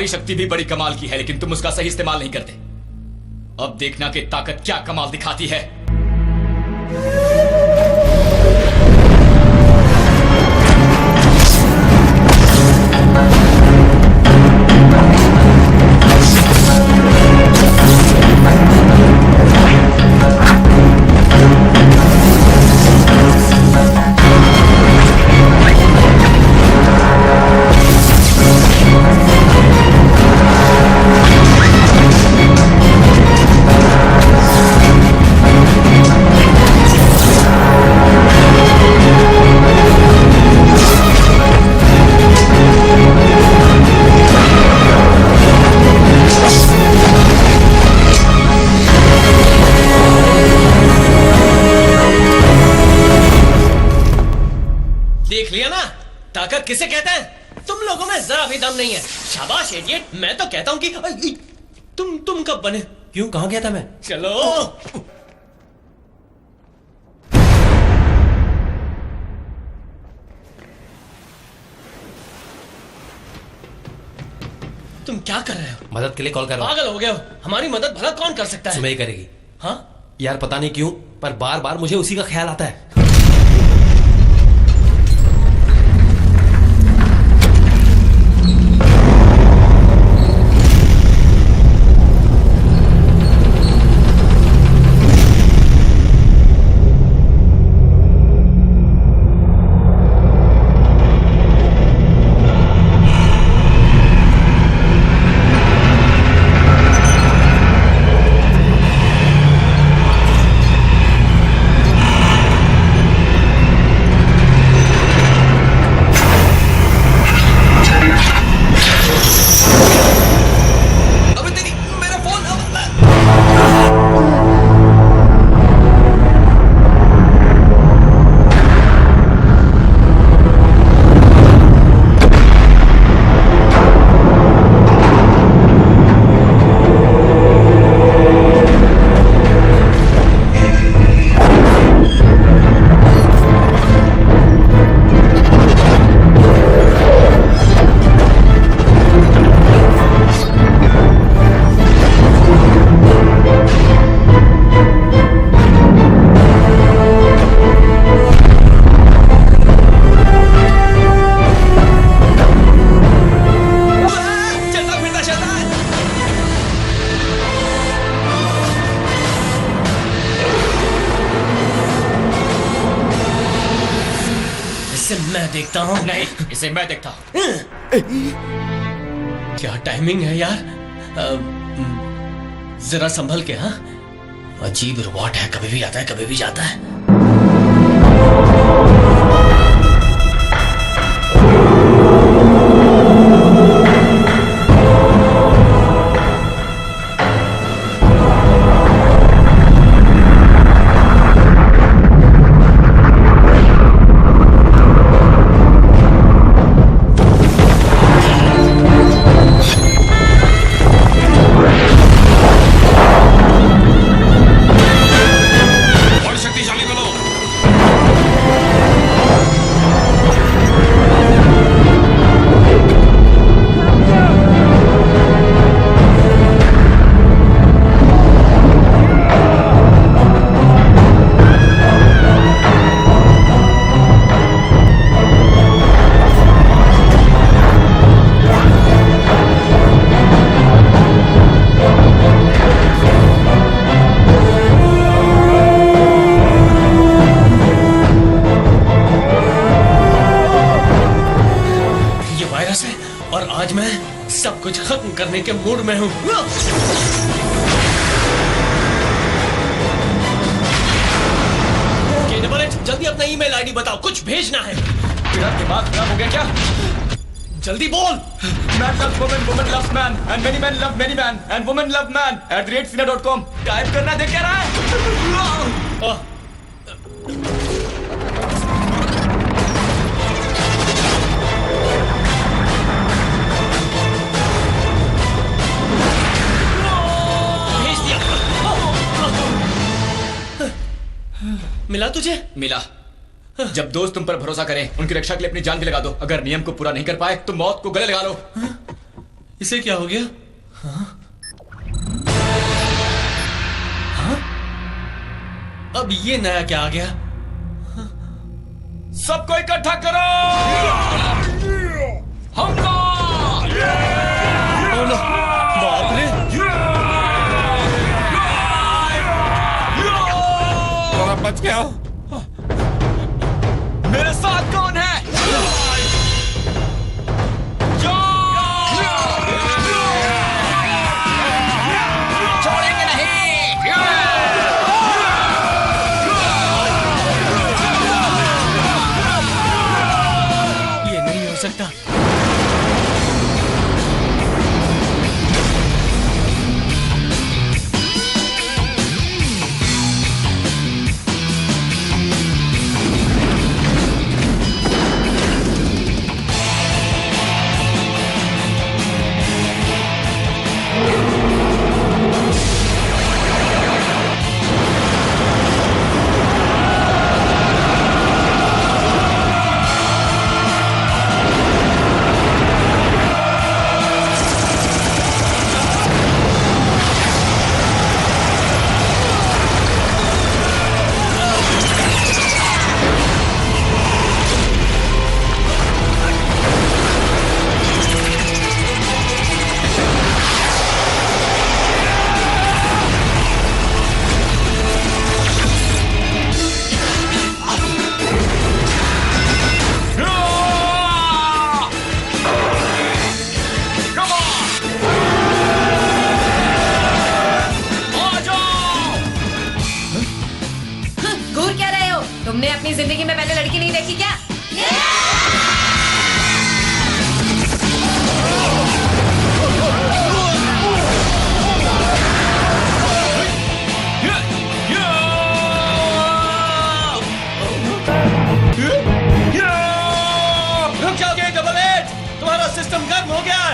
तुम्हारी शक्ति भी बड़ी कमाल की है, लेकिन तुम उसका सही इस्तेमाल नहीं करते। अब देखना कि ताकत क्या कमाल दिखाती है। देख लिया ना, ताकत किसे कहते हैं? तुम लोगों में जरा भी दम नहीं है। शाबाश इडियट। मैं तो कहता हूं कि तुम कब बने? क्यों, कहां गया था मैं? चलो। तुम क्या कर रहे हो? मदद के लिए कॉल कर रहा हूं। पागल हो गए हो? हमारी मदद भला कौन कर सकता है? सुमई करेगी। हाँ यार पता नहीं क्यों, पर बार बार मुझे उसी का ख्याल आता है। मैं देखता हूँ। नहीं, इसे मैं देखता हूँ। क्या टाइमिंग है यार। जरा संभल के। हाँ, अजीब रोबोट है, कभी भी आता है कभी भी जाता है। और आज मैं सब कुछ खत्म करने के मूड में हूं। जल्दी अपना ईमेल आईडी बताओ, कुछ भेजना है। तेरा दिमाग खराब हो गया क्या? जल्दी बोल। Man loves woman, woman loves man, and many men love many man, and women love man @sina.com। Type करना देख क्या रहा है? मिला तुझे? मिला। जब दोस्त तुम पर भरोसा करें, उनकी रक्षा के लिए अपनी जान भी लगा दो। अगर नियम को पूरा नहीं कर पाए तो मौत को गले लगा लो। इसे क्या हो गया? हाँ? हाँ? अब ये नया क्या आ गया? सबको इकट्ठा करो! हमला! बाप रे! थोड़ा बच गया। मेरे साथ कौन है? छोड़ेंगे नहीं। ये नहीं हो सकता। तुमने अपनी जिंदगी में पहले लड़की नहीं देखी क्या? रुक जाओगे डबल एट, तुम्हारा सिस्टम गर्म हो गया है।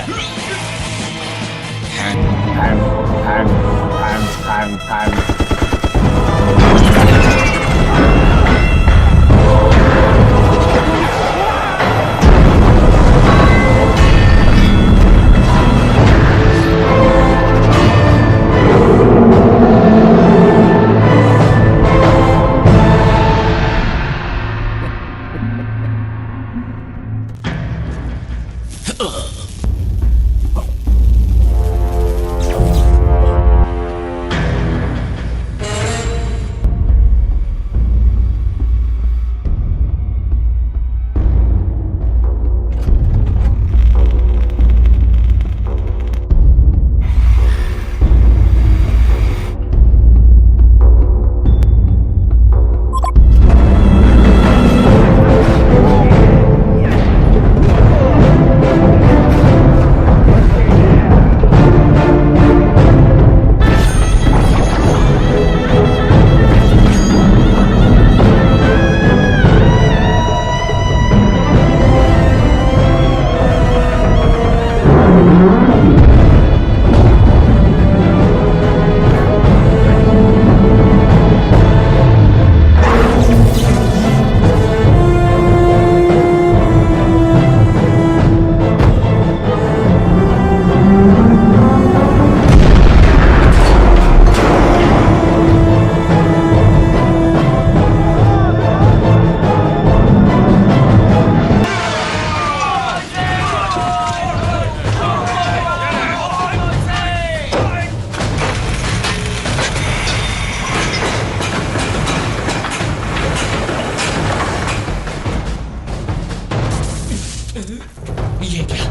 ये क्या?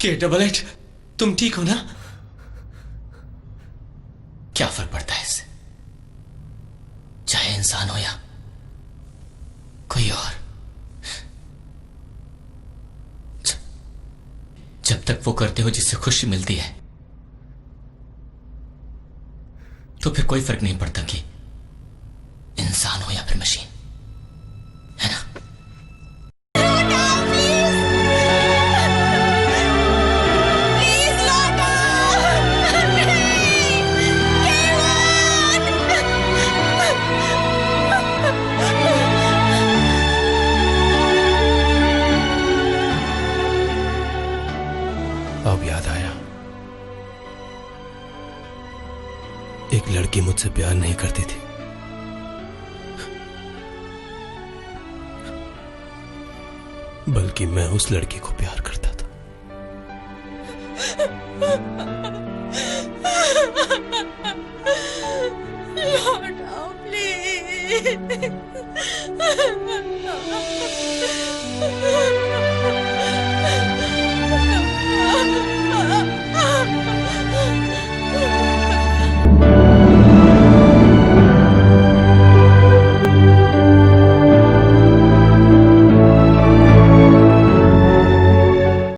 के डबल एट, तुम ठीक हो ना? क्या फर्क पड़ता है इससे, चाहे इंसान हो या कोई और। जब तक वो करते हो जिससे खुशी मिलती है, तो फिर कोई फर्क नहीं पड़ता कि इंसान हो या फिर मशीन, है ना? अब याद आया, एक लड़की मुझसे प्यार नहीं करती थी, बल्कि मैं उस लड़की को प्यार करता था।